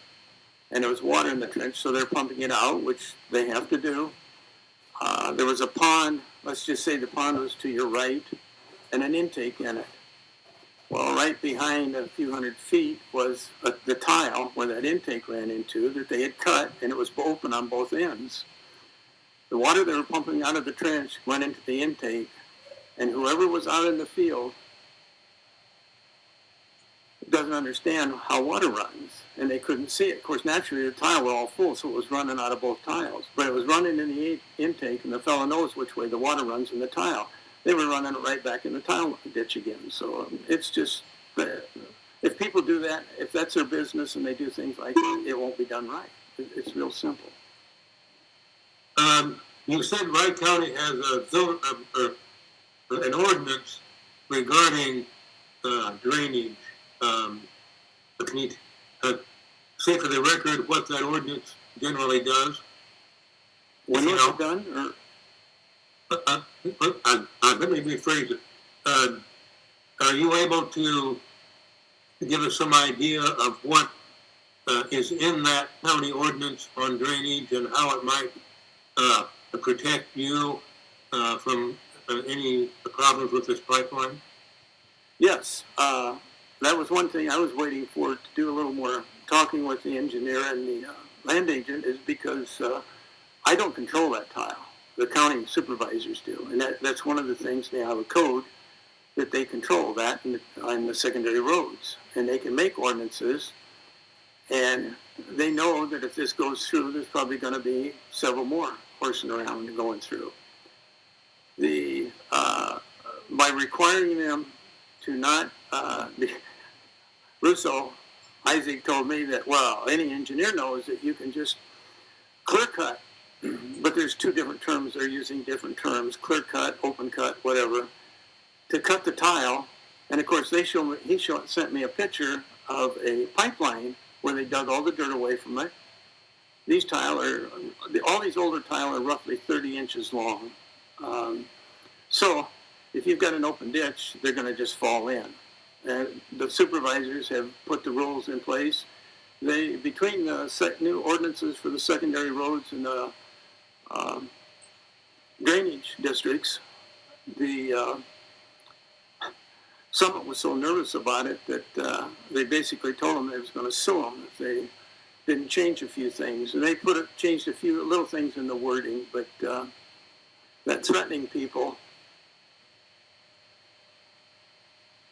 S5: and there was water in the trench, so they're pumping it out, which they have to do. There was a pond. Let's just say the pond was to your right, and an intake in it. Well, right behind a few hundred feet was the tile where that intake ran into that they had cut, and it was open on both ends. The water they were pumping out of the trench went into the intake, and whoever was out in the field doesn't understand how water runs, and they couldn't see it. Of course, naturally, the tile were all full, so it was running out of both tiles. But it was running in the intake, and the fellow knows which way the water runs in the tile. They were running it right back in the tile ditch again. So it's just, if people do that, if that's their business and they do things like that, it won't be done right. It's real simple.
S4: You said Wright County has an ordinance regarding drainage. Can you say for the record what that ordinance generally does?
S5: When was it done? Or?
S4: Let me rephrase it. Are you able to give us some idea of what is in that county ordinance on drainage and how it might protect you from any problems with this pipeline?
S5: Yes. That was one thing I was waiting for, to do a little more talking with the engineer and the land agent, is because I don't control that tile. The county supervisors do. And that's one of the things they have a code that they control that on the secondary roads. And they can make ordinances, and they know that if this goes through, there's probably going to be several more horsing around and going through. By requiring them to not Isaac told me that, well, any engineer knows that you can just clear cut, but there's two different terms. They're using different terms: clear cut, open cut, whatever, to cut the tile. And of course, he sent me a picture of a pipeline where they dug all the dirt away from it. All these older tile are roughly 30 inches long. So if you've got an open ditch, they're going to just fall in. And the supervisors have put the rules in place. Between the new ordinances for the secondary roads and the drainage districts, Summit was so nervous about it that they basically told them they was going to sue them if they didn't change a few things. And they changed a few little things in the wording, but that threatening people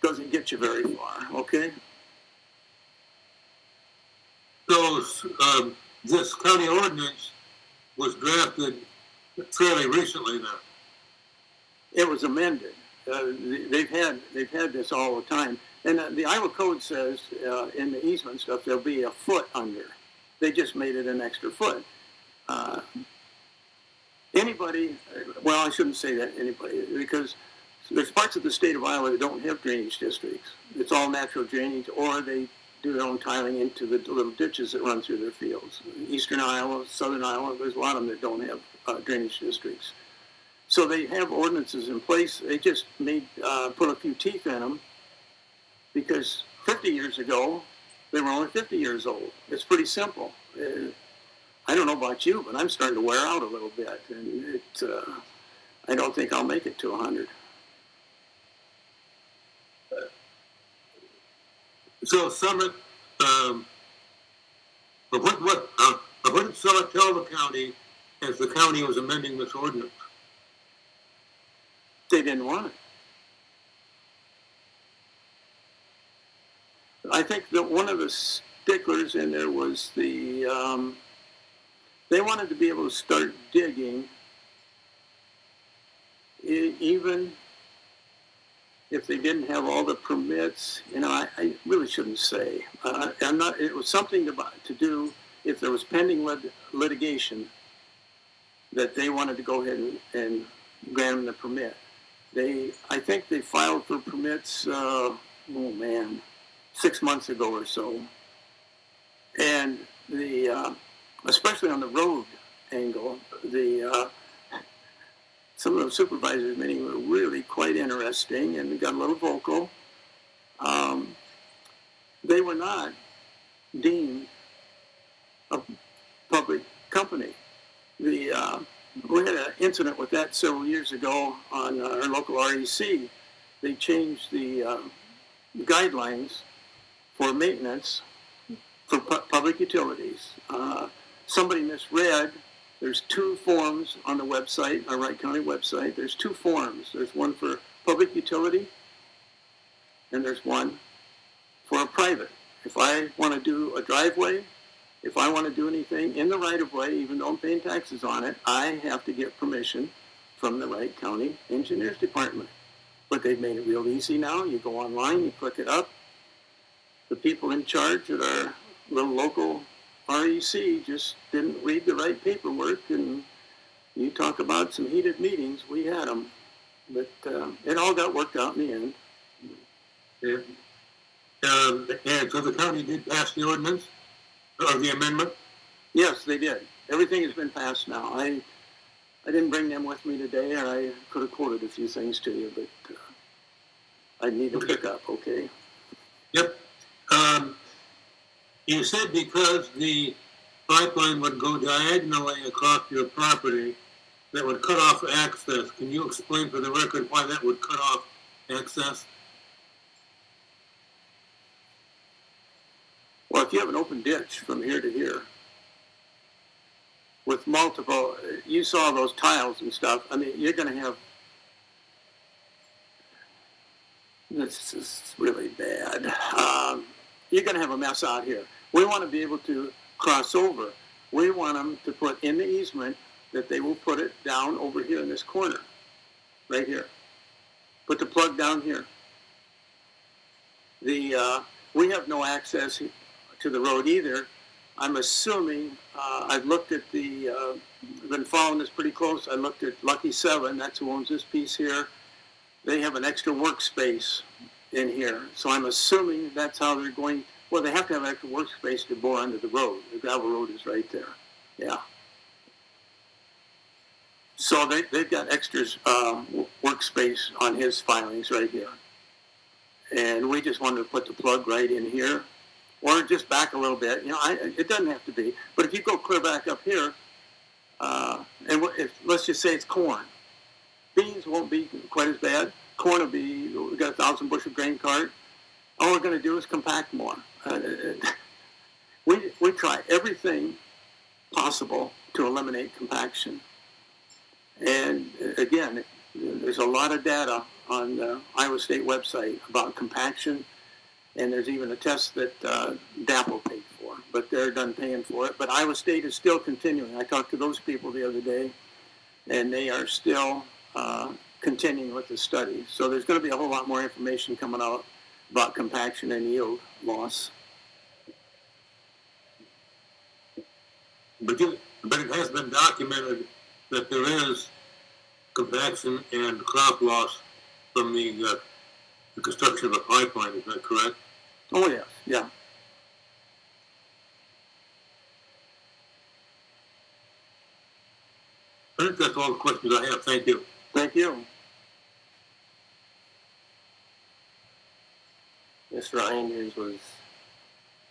S5: doesn't get you very far, okay?
S4: So this county ordinance was drafted fairly recently then.
S5: It was amended. They've had this all the time. And the Iowa Code says in the easement stuff there'll be a foot under. They just made it an extra foot. Anybody, well, I shouldn't say that anybody, because there's parts of the state of Iowa that don't have drainage districts. It's all natural drainage, or they do their own tiling into the little ditches that run through their fields. Eastern Iowa, Southern Iowa, there's a lot of them that don't have drainage districts. So they have ordinances in place. They just put a few teeth in them, because 50 years ago, they were only 50 years old. It's pretty simple. I don't know about you, but I'm starting to wear out a little bit, and I don't think I'll make it to 100.
S4: So Summit, what did Summit tell the county as the county was amending this ordinance?
S5: They didn't want it. I think that one of the sticklers in there was they wanted to be able to start digging even if they didn't have all the permits. I really shouldn't say. It was something to do if there was pending litigation that they wanted to go ahead and grant them the permit. I think they filed for permits, 6 months ago or so. And especially on the road angle, some of the supervisors meeting were really quite interesting and got a little vocal. They were not deemed a public company. We had an incident with that several years ago on our local REC. They changed the guidelines for maintenance for public utilities. Somebody misread. There's 2 forms on the website, our Wright County website. There's 2 forms. There's one for public utility, and there's one for a private. If I want to do a driveway, if I want to do anything in the right-of-way, even though I'm paying taxes on it, I have to get permission from the Wright County Engineers Department. But they've made it real easy now. You go online, you click it up. The people in charge at our little local REC just didn't read the right paperwork, and you talk about some heated meetings, we had them. But it all got worked out in the end.
S4: Yeah. And so the county did pass the ordinance, or the amendment?
S5: Yes, they did. Everything has been passed now. I didn't bring them with me today, or I could have quoted a few things to you, but I need to pick up, okay?
S4: Yep. You said because the pipeline would go diagonally across your property, that would cut off access. Can you explain for the record why that would cut off access?
S5: Well, if you have an open ditch from here to here, with multiple, you saw those tiles and stuff, I mean, you're going to have, this is really bad. You're going to have a mess out here. We want to be able to cross over. We want them to put in the easement that they will put it down over here in this corner, right here. Put the plug down here. We have no access to the road either. I'm assuming, I've looked at I've been following this pretty close. I looked at Lucky 7, that's who owns this piece here. They have an extra workspace in here. So I'm assuming that's how they're going. Well, they have to have an extra workspace to bore under the road. The gravel road is right there. Yeah. So they've got extras workspace on his filings right here. And we just wanted to put the plug right in here. Or just back a little bit. You know, it doesn't have to be. But if you go clear back up here, let's just say it's corn. Beans won't be quite as bad. Corn will be, we got 1,000 bushel grain cart. All we're going to do is compact more. We try everything possible to eliminate compaction. And again, there's a lot of data on the Iowa State website about compaction. And there's even a test that DAPL paid for, but they're done paying for it. But Iowa State is still continuing. I talked to those people the other day, and they are still continuing with the study. So there's going to be a whole lot more information coming out about compaction and yield loss.
S4: But it has been documented that there is compaction and crop loss from the construction of a pipeline. Is that correct?
S5: Oh, yes, yeah.
S4: I think that's all the questions I have. Thank you.
S5: Thank you.
S2: Mr. Reinders was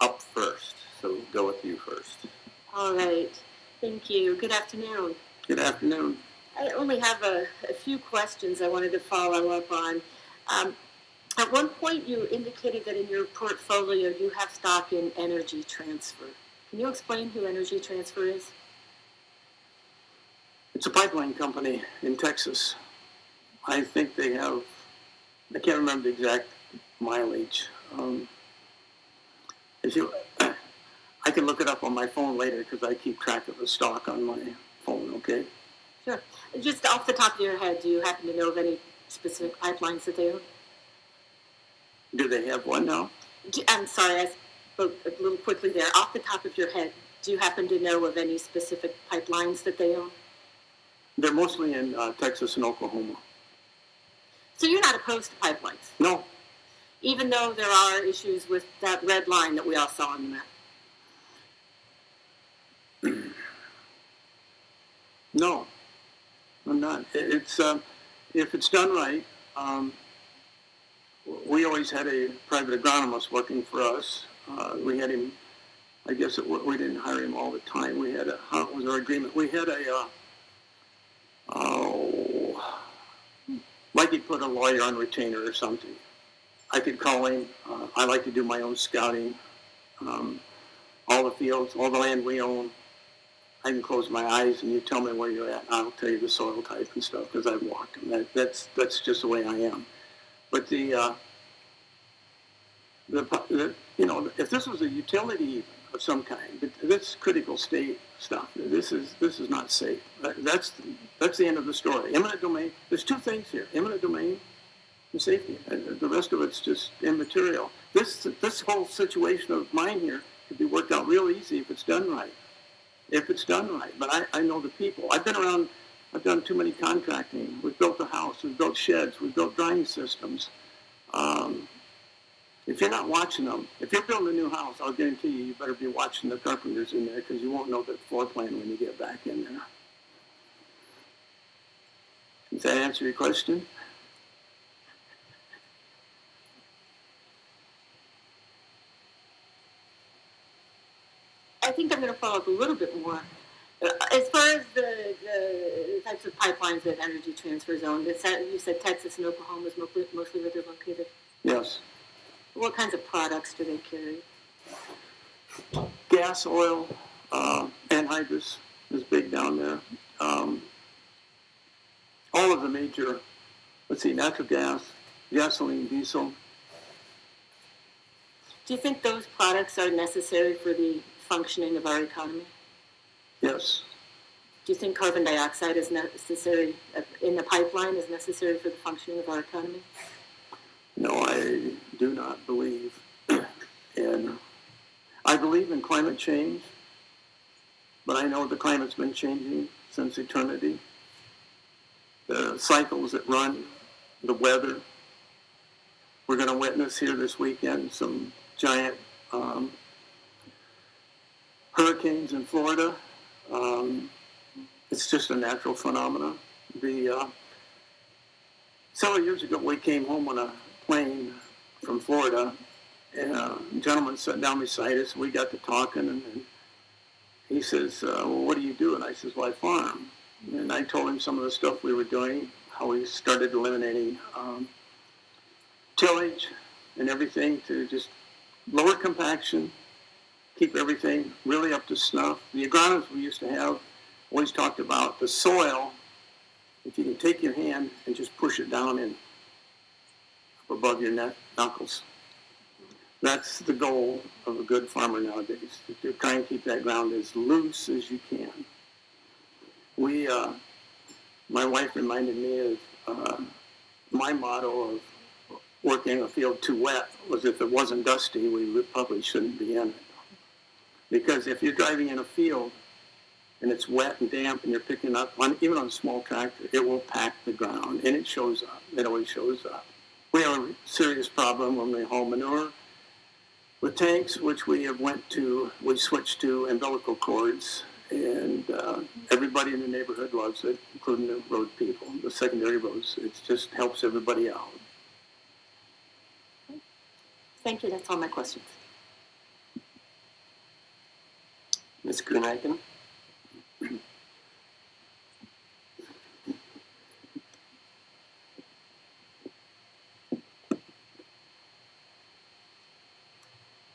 S2: up first, so we'll go with you first.
S6: All right. Thank you. Good afternoon.
S5: Good afternoon.
S6: I only have a few questions I wanted to follow up on. At one point, you indicated that in your portfolio you have stock in Energy Transfer. Can you explain who Energy Transfer is?
S5: It's a pipeline company in Texas. I think they have, I can't remember the exact mileage. I can look it up on my phone later because I keep track of the stock on my phone, okay?
S6: Sure. Just off the top of your head, do you happen to know of any specific pipelines that they own?
S5: Do they have one now?
S6: I'm sorry, I spoke a little quickly there. Off the top of your head, do you happen to know of any specific pipelines that they own?
S5: They're mostly in Texas and Oklahoma.
S6: So you're not opposed to pipelines,
S5: No,
S6: even though there are issues with that red line that we all saw on the map?
S5: no, I'm not. It's if it's done right. We always had a private agronomist working for us. We had him. I guess we didn't hire him all the time. We had how was our agreement? We had like he'd put a lawyer on retainer or something. I could call him. I like to do my own scouting. All the fields, all the land we own. I can close my eyes and you tell me where you're at. And I'll tell you the soil type and stuff because I've walked them. That's just the way I am. But you know, if this was a utility of some kind, but this critical state stuff, this is not safe. That's the end of the story. Eminent domain. There's two things here: eminent domain and safety. And the rest of it's just immaterial. This whole situation of mine here could be worked out real easy if it's done right. If it's done right. But I know the people. I've been around. I've done too many contracting. We've built a house. We've built sheds. We've built drying systems. If you're not watching them, if you're building a new house, I'll guarantee you better be watching the carpenters in there because you won't know the floor plan when you get back in there. Does that answer your question?
S6: I think I'm going to follow up a little bit more. As far as the types of pipelines that Energy Transfer Zone, you said Texas and Oklahoma is mostly where they're located.
S5: Yes.
S6: What kinds of products do they carry?
S5: Gas, oil, anhydrous is big down there. All of the major, natural gas, gasoline, diesel.
S6: Do you think those products are necessary for the functioning of our economy?
S5: Yes.
S6: Do you think carbon dioxide is necessary in the pipeline is necessary for the functioning of our economy?
S5: No, I do not believe. And I believe in climate change, but I know the climate's been changing since eternity. The cycles that run, the weather. We're going to witness here this weekend some giant hurricanes in Florida. It's just a natural phenomenon. Several years ago, we came home on a plane from Florida, and a gentleman sat down beside us, and we got to talking, and he says, well, what do you do? And I says, well, I farm. And I told him some of the stuff we were doing, how we started eliminating tillage and everything to just lower compaction, keep everything really up to snuff. The agronomists we used to have always talked about the soil. If you can take your hand and just push it down in up above your knuckles. That's the goal of a good farmer nowadays, to try and keep that ground as loose as you can. My wife reminded me of my motto of working a field too wet was if it wasn't dusty, we probably shouldn't be in it. Because if you're driving in a field and it's wet and damp and you're picking up, even on a small tractor, it will pack the ground and it shows up. It always shows up. We have a serious problem when we haul manure with tanks, which we switched to umbilical cords, and everybody in the neighborhood loves it, including the road people, the secondary roads. It just helps everybody out.
S6: Thank you. That's all my questions.
S2: Ms. Grunaken?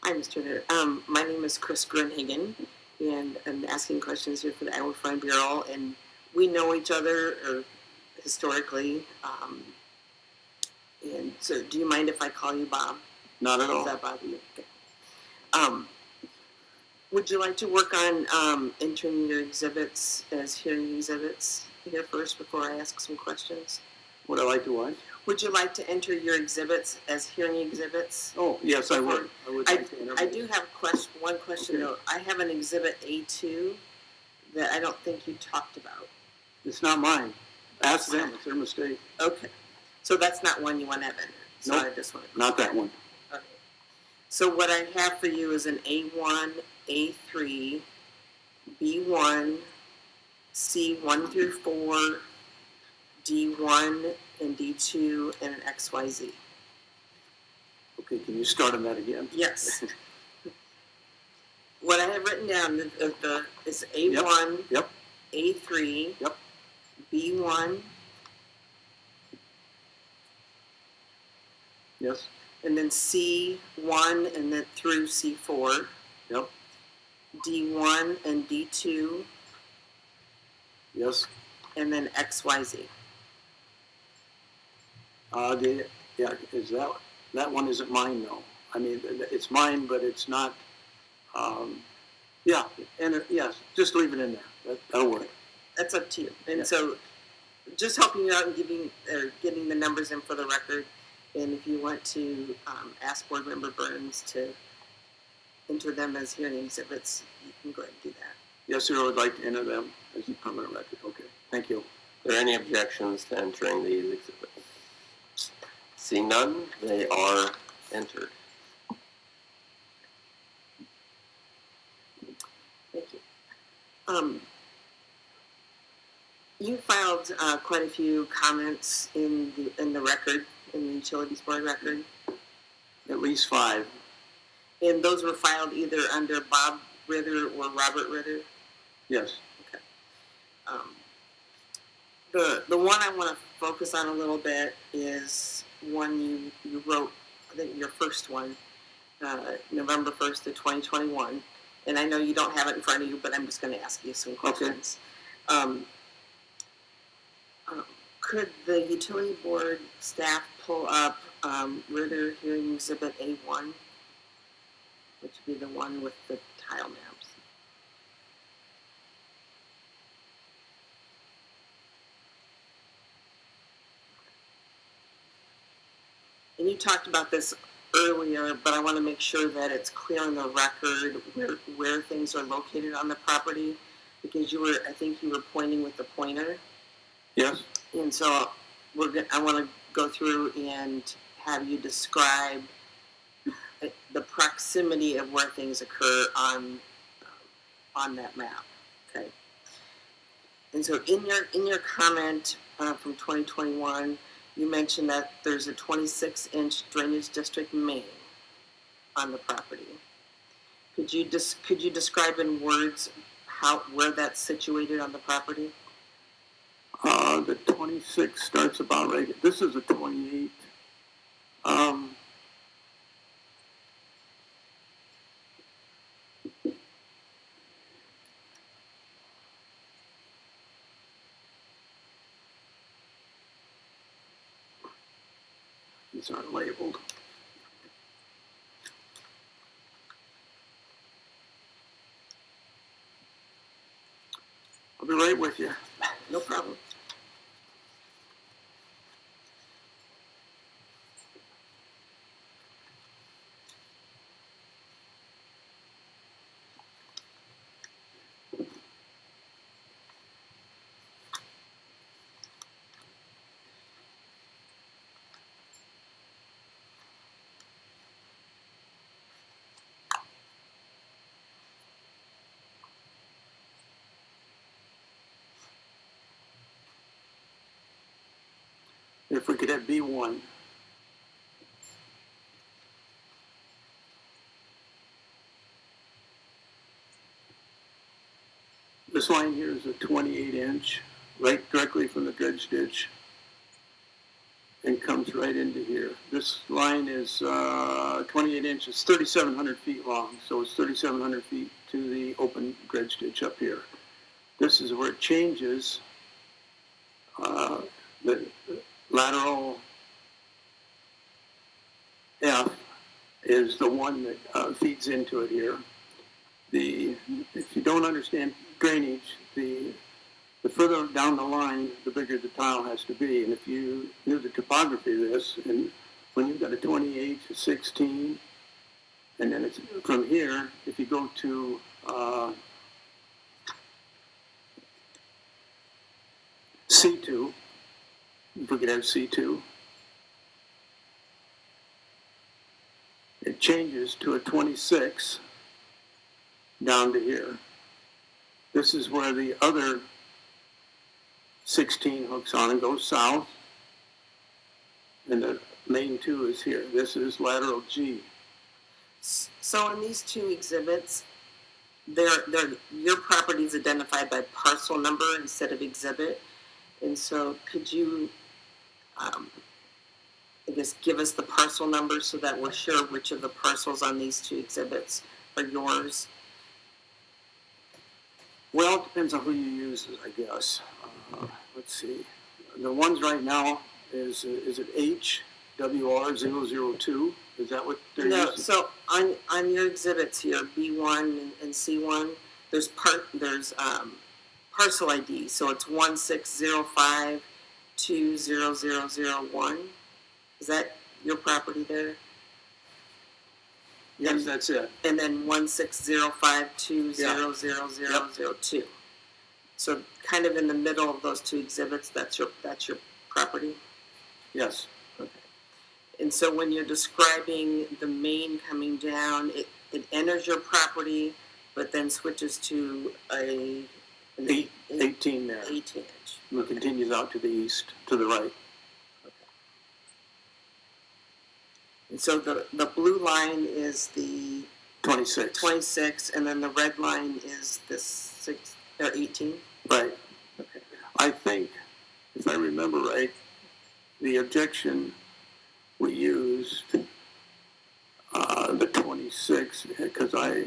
S3: Hi, Mr. Ritter. My name is Chris Grunhagen, and I'm asking questions here for the Iowa Farm Bureau. And we know each other historically. And so, do you mind if I call you Bob?
S5: Not at all.
S3: Does that bother you? Okay. Would you like to work on entering your exhibits as hearing exhibits here first before I ask some questions?
S5: Would I like to what?
S3: Would you like to enter your exhibits as hearing exhibits?
S5: Oh, yes, I would. I would like to enter.
S3: I do have one question,
S5: Okay.
S3: though. I have an exhibit A2 that I don't think you talked about.
S5: It's not mine. Ask them. It's their mistake.
S3: Okay. So that's not one you want to have in there. So
S5: Nope.
S3: I just want to
S5: Not that one.
S3: Okay. So what I have for you is an A1, A3, B1, C1 through 4, D1, and D2, and an XYZ.
S5: Okay, can you start on that again?
S3: Yes. What I have written down is A1,
S5: Yep.
S3: A3,
S5: Yep.
S3: B1,
S5: Yes.
S3: and then C1, and then through C4,
S5: Yep.
S3: D1 and D2,
S5: Yes.
S3: and then XYZ.
S5: Is that one isn't mine though. I mean, it's mine, but it's not, yeah, and, yes, just leave it in there. That'll work.
S3: That's up to you. And
S5: Yeah.
S3: so, just helping you out and getting the numbers in for the record. And if you want to ask Board Member Burns to enter them as hearing exhibits, you can go ahead and do that.
S5: Yes, sir, I would like to enter them as a permanent record. Okay, thank you.
S2: Are there any objections to entering these exhibits? See none, they are entered.
S3: Thank you. You filed quite a few comments in the record, in the Utilities Board record,
S5: At least 5.
S3: and those were filed either under Bob Ritter or Robert Ritter.
S5: Yes.
S3: The one I want to focus on a little bit is one you wrote, I think your first one, November 1st of 2021. And I know you don't have it in front of you, but I'm just going to ask you some questions. Could the Utility Board staff pull up Ritter Hearing Exhibit A1, which would be the one with the tile maps? And you talked about this earlier, but I want to make sure that it's clear on the record where things are located on the property, because I think you were pointing with the pointer.
S5: Yes.
S3: And so I want to go through and have you describe the proximity of where things occur on that map. Okay. And so in your comment from 2021, you mentioned that there's a 26-inch drainage district main on the property. Could you describe in words where that's situated on the property?
S5: The 26 starts about right. This is a 28. These aren't labeled. I'll be right with you.
S3: No problem.
S5: If we could have B1. This line here is a 28-inch, right directly from the dredge ditch, and comes right into here. This line is 28 inches, 3,700 feet long, so it's 3,700 feet to the open dredge ditch up here. This is where it changes. The lateral F is the one that feeds into it here. If you don't understand drainage, the further down the line, the bigger the tile has to be. And if you knew the topography of this, and when you've got a 28, a 16, and then it's from here, if you go to C2, if we could have C2, it changes to a 26 down to here. This is where the other 16 hooks on and goes south. And the main 2 is here. This is lateral G.
S3: So in these two exhibits, your property is identified by parcel number instead of exhibit. And so could you, I guess, give us the parcel number so that we're sure which of the parcels on these two exhibits are yours?
S5: Well, it depends on who you use, I guess. Let's see. The ones right now is it HWR002 Is that what they're
S3: No,
S5: using?
S3: so on your exhibits here, B1 and C1, there's parcel ID, so it's 1605200001. Is that your property there?
S5: Yes, that's it.
S3: And then 1605200002. So kind of in the middle of those two exhibits, that's your property.
S5: Yes.
S3: And so when you're describing the main coming down, it enters your property, but then switches to an
S5: 18 there.
S3: 18 inch.
S5: And it continues out to the east, to the right.
S3: And so the blue line is the
S5: 26.
S3: 26, and then the red line is this 18.
S5: Right.
S3: Okay.
S5: I think, if I remember right, the objection we used, the 26, because I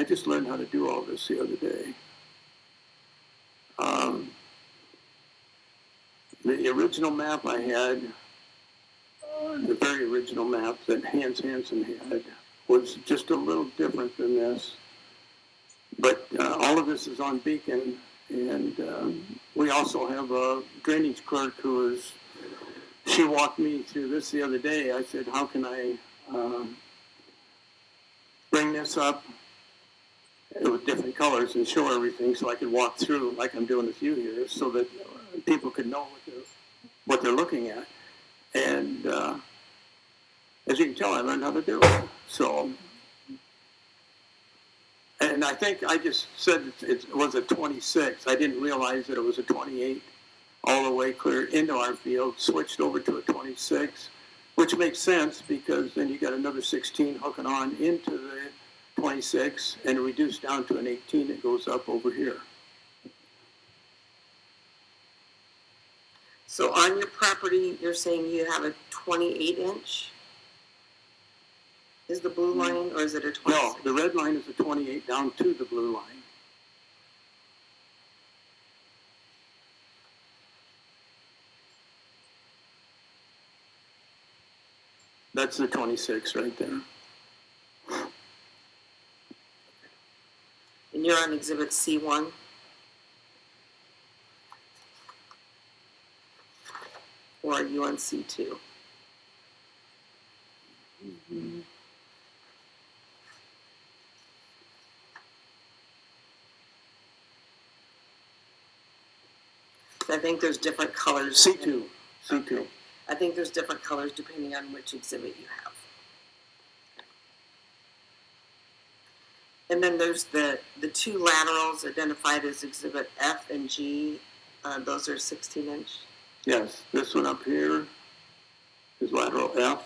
S5: just learned how to do all this the other day. The original map I had, the very original map that Hans Hansen had, was just a little different than this. But all of this is on Beacon, and we also have a drainage clerk she walked me through this the other day. I said, how can I bring this up with different colors and show everything so I could walk through like I'm doing with you here so that people could know what they're looking at. And as you can tell, I learned how to do it. So, and I think I just said it was a 26. I didn't realize that it was a 28 all the way clear into our field, switched over to a 26, which makes sense because then you got another 16 hooking on into the 26 and reduced down to an 18 that goes up over here.
S3: So on your property, you're saying you have a 28 inch? Is the blue line, or is it a 26?
S5: No, the red line is a 28 down to the blue line. That's the 26 right there.
S3: And you're on exhibit C1? Or are you on C2? I think there's different colors.
S5: C2. C2.
S3: I think there's different colors depending on which exhibit you have. And then there's the two laterals identified as exhibit F and G. Those are 16 inch.
S5: Yes, this one up here is lateral F.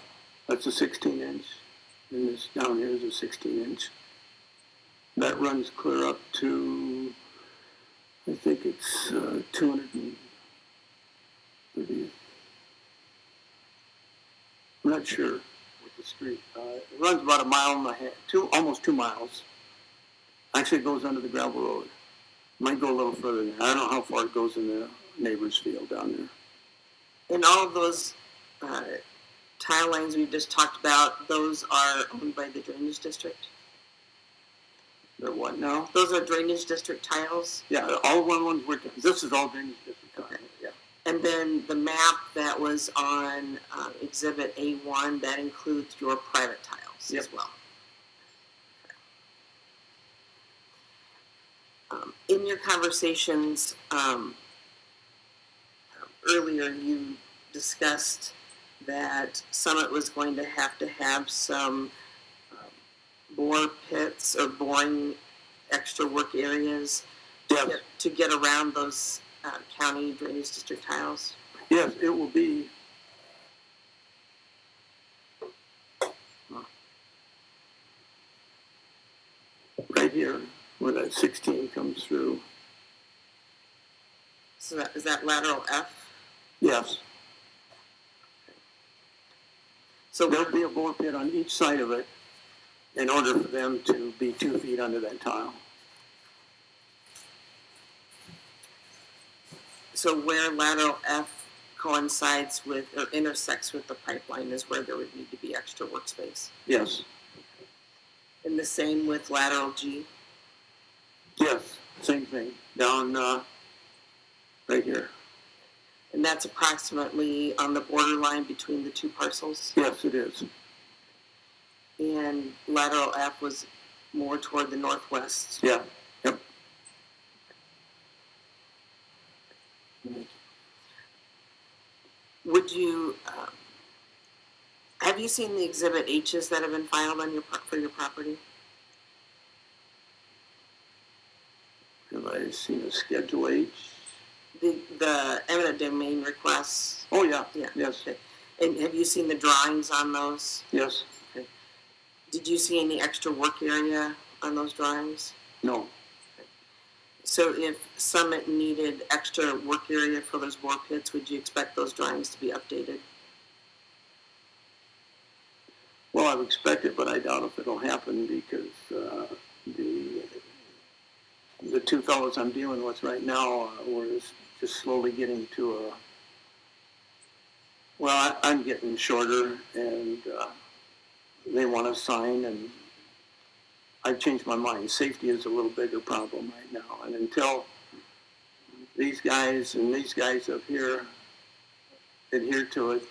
S5: That's a 16 inch. And this down here is a 16 inch. That runs clear up to, I think it's 230. I'm not sure with the street. It runs about a mile and a half, almost 2 miles. Actually, it goes under the gravel road. Might go a little further than that. I don't know how far it goes in the neighbor's field down there.
S3: And all of those tile lines we just talked about, those are owned by the drainage district?
S5: They're what now?
S3: Those are drainage district tiles?
S5: Yeah, all ones this is all drainage district tiles.
S3: Okay.
S5: Yeah.
S3: And then the map that was on exhibit A1, that includes your private tiles as well. In your conversations earlier, you discussed that Summit was going to have some bore pits or boring extra work areas to get around those county drainage district tiles.
S5: Yes, it will be. Right here, where that 16 comes through.
S3: So is that lateral F?
S5: Yes.
S3: So
S5: There'll be a bore pit on each side of it in order for them to be 2 feet under that tile.
S3: So where lateral F coincides with or intersects with the pipeline is where there would need to be extra workspace.
S5: Yes,
S3: And the same with lateral G.
S5: yes, same thing, down, right here.
S3: And that's approximately on the borderline between the two parcels.
S5: Yes, it is.
S3: And lateral F was more toward the northwest.
S5: Yeah, yep.
S3: Would you, have you seen the exhibit H's that have been filed on for your property?
S5: Have I seen a Schedule H?
S3: The eminent domain requests?
S5: Oh, yeah,
S3: Yeah.
S5: yes,
S3: Okay. And have you seen the drawings on those?
S5: yes,
S3: Did you see any extra work area on those drawings?
S5: no.
S3: So if Summit needed extra work area for those bore pits, would you expect those drawings to be updated?
S5: Well, I would expect it, but I doubt if it'll happen because the two fellows I'm dealing with right now were just slowly getting to a. Well, I'm getting shorter, and they want to sign, and I've changed my mind. Safety is a little bigger problem right now, and until these guys and these guys up here adhere to it,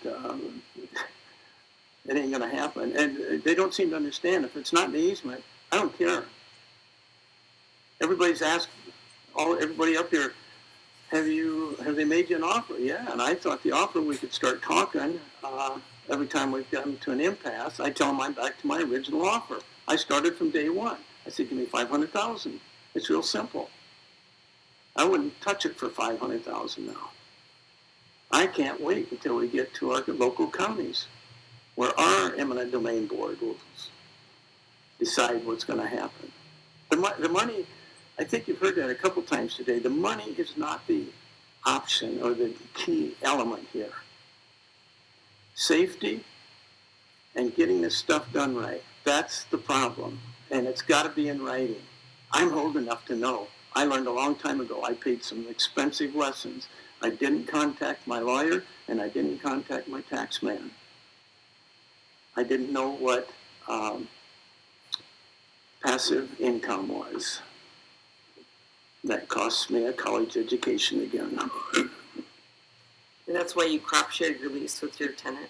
S5: it ain't going to happen. And they don't seem to understand. If it's not in the easement, I don't care. Everybody's asked, everybody up here, have they made you an offer? Yeah, and I thought the offer we could start talking. Every time we've gotten to an impasse, I tell them I'm back to my original offer. I started from day one. I said, give me $500,000. It's real simple. I wouldn't touch it for $500,000 now. I can't wait until we get to our local counties, where our eminent domain board will decide what's going to happen. The money, I think you've heard that a couple times today, the money is not the option or the key element here. Safety and getting this stuff done right, that's the problem. And it's got to be in writing. I'm old enough to know. I learned a long time ago. I paid some expensive lessons. I didn't contact my lawyer, and I didn't contact my tax man. I didn't know what passive income was. That cost me a college education again.
S3: And that's why you crop shared your lease with your tenant?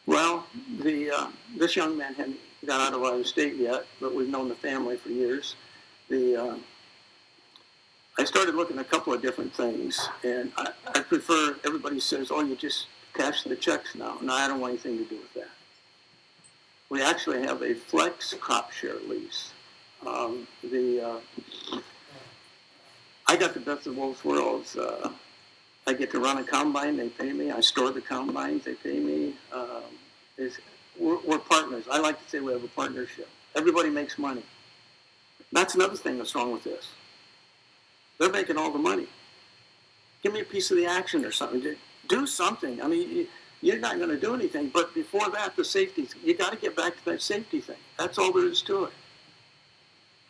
S5: Well, this young man hadn't got out of our state yet, but we've known the family for years. I started looking at a couple of different things, and I prefer, everybody says, oh, you just cash the checks now. No, I don't want anything to do with that. We actually have a flex crop share lease. I got the best of both worlds. I get to run a combine, they pay me. I store the combines, they pay me. We're partners. I like to say we have a partnership. Everybody makes money. That's another thing that's wrong with this. They're making all the money. Give me a piece of the action or something. Do something. I mean, you're not going to do anything. But before that, the safety, you got to get back to that safety thing. That's all there is to it.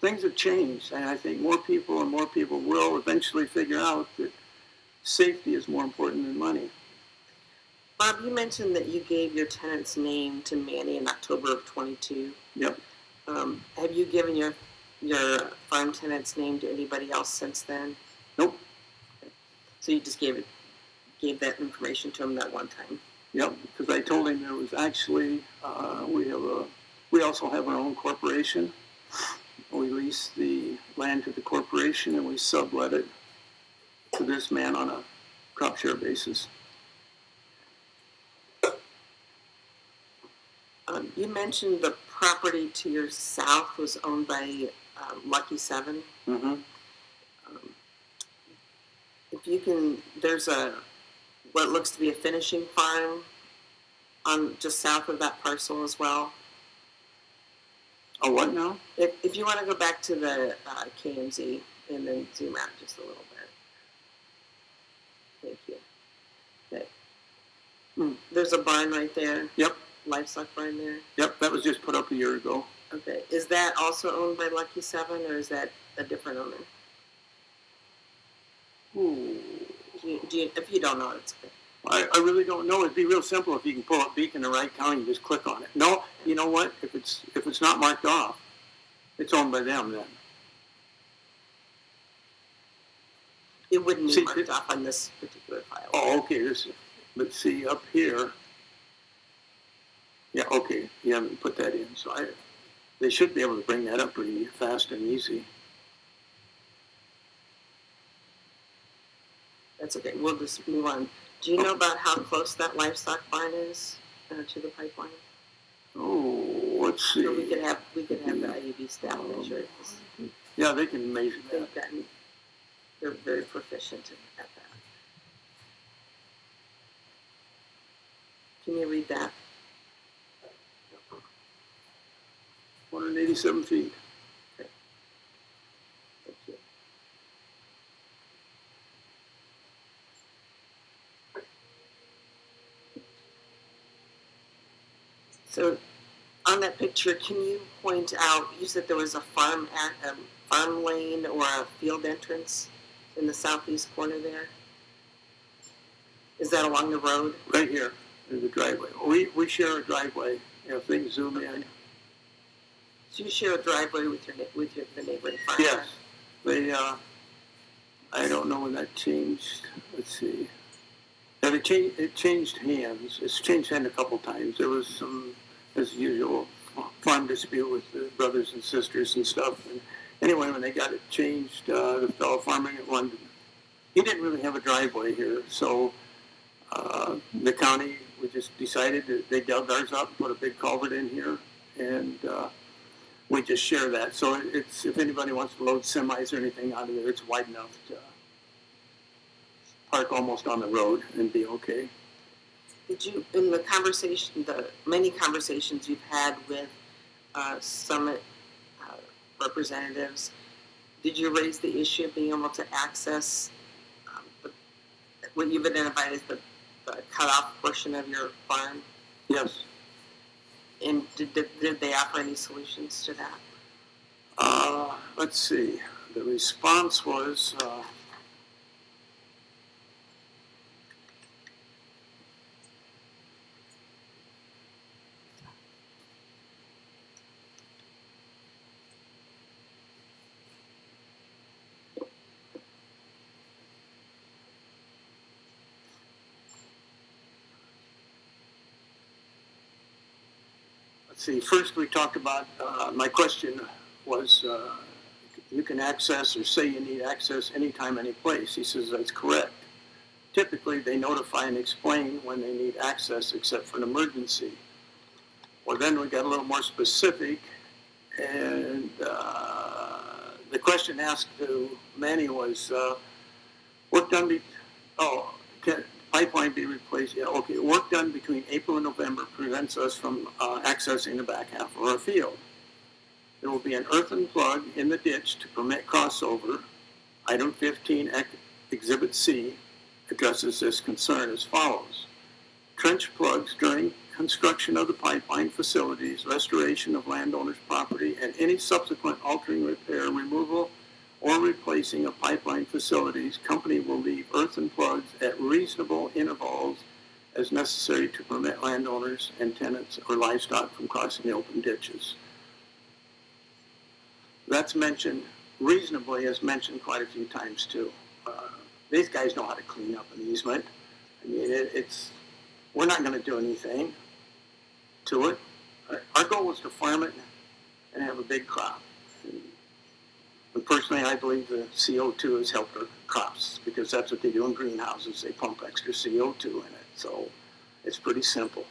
S5: Things have changed, and I think more people will eventually figure out that safety is more important than money.
S3: Bob, you mentioned that you gave your tenant's name to Manny in October of 22.
S5: Yep.
S3: Have you given your farm tenant's name to anybody else since then?
S5: Nope.
S3: Okay. So you just gave that information to him that one time?
S5: Yep, because I told him there was actually, we also have our own corporation. We lease the land to the corporation and we sublet it to this man on a crop share basis.
S3: You mentioned the property to your south was owned by Lucky 7.
S5: Mm-hmm.
S3: If you can, there's what looks to be a finishing farm on just south of that parcel as well.
S5: Oh, what now?
S3: If you want to go back to the KMZ and then zoom out just a little bit. Thank you. Okay. There's a barn right there.
S5: Yep.
S3: Livestock barn there.
S5: Yep, that was just put up a year ago.
S3: Okay. Is that also owned by Lucky 7 or is that a different owner?
S5: Ooh,
S6: If you don't know, it's okay.
S5: I really don't know. It'd be real simple if you can pull up Beacon in the right county, you just click on it. No, you know what? If it's not marked off, it's owned by them then.
S6: It wouldn't
S5: See,
S6: be marked off on this particular file.
S5: Oh, okay. Let's see up here. Yeah, okay. You haven't put that in, so they should be able to bring that up pretty fast and easy.
S6: That's okay. We'll just move on. Do you know about how close that livestock barn is to the pipeline?
S5: Oh, let's see.
S6: So we could have the IUB staff measure it.
S5: Yeah, they can measure that.
S6: They're very proficient at that. Can you read that?
S5: 187 feet.
S6: Thank you. So, on that picture, can you point out? You said there was a farm lane or a field entrance in the southeast corner there. Is that along the road?
S5: Right here in the driveway. We share a driveway. If things zoom in.
S6: So you share a driveway with the neighboring farm?
S5: Yes. They. I don't know when that changed. Let's see. Yeah, it changed hands. It's changed hands a couple times. There was some, as usual, farm dispute with the brothers and sisters and stuff. And anyway, when they got it changed, the fellow farming at London, he didn't really have a driveway here. So the county, we just decided that they dug ours up, put a big culvert in here, and we just share that. So it's, if anybody wants to load semis or anything out of there, it's wide enough to park almost on the road and be okay.
S6: Did you, in the conversation, the many conversations you've had with Summit representatives, did you raise the issue of being able to access what you've identified as the cutoff portion of your farm?
S5: Yes.
S6: And did they offer any solutions to that?
S5: Let's see. The response was, see, first we talked about, my question was, you can access or say you need access anytime, any place. He says that's correct. Typically, they notify and explain when they need access except for an emergency. Well, then we got a little more specific, and the question asked to Manny was, work done can pipeline be replaced? Yeah, okay. Work done between April and November prevents us from accessing the back half of our field. There will be an earthen plug in the ditch to permit crossover. Item 15, Exhibit C, addresses this concern as follows. Trench plugs during construction of the pipeline facilities, restoration of landowners' property, and any subsequent altering, repair, removal, or replacing of pipeline facilities, company will leave earthen plugs at reasonable intervals as necessary to permit landowners and tenants or livestock from crossing the open ditches. That's mentioned, reasonably is mentioned quite a few times too. These guys know how to clean up an easement. I mean, we're not going to do anything to it. Our goal was to farm it and have a big crop. And personally, I believe the CO2 has helped our crops because that's what they do in greenhouses. They pump extra CO2 in it. So it's pretty simple.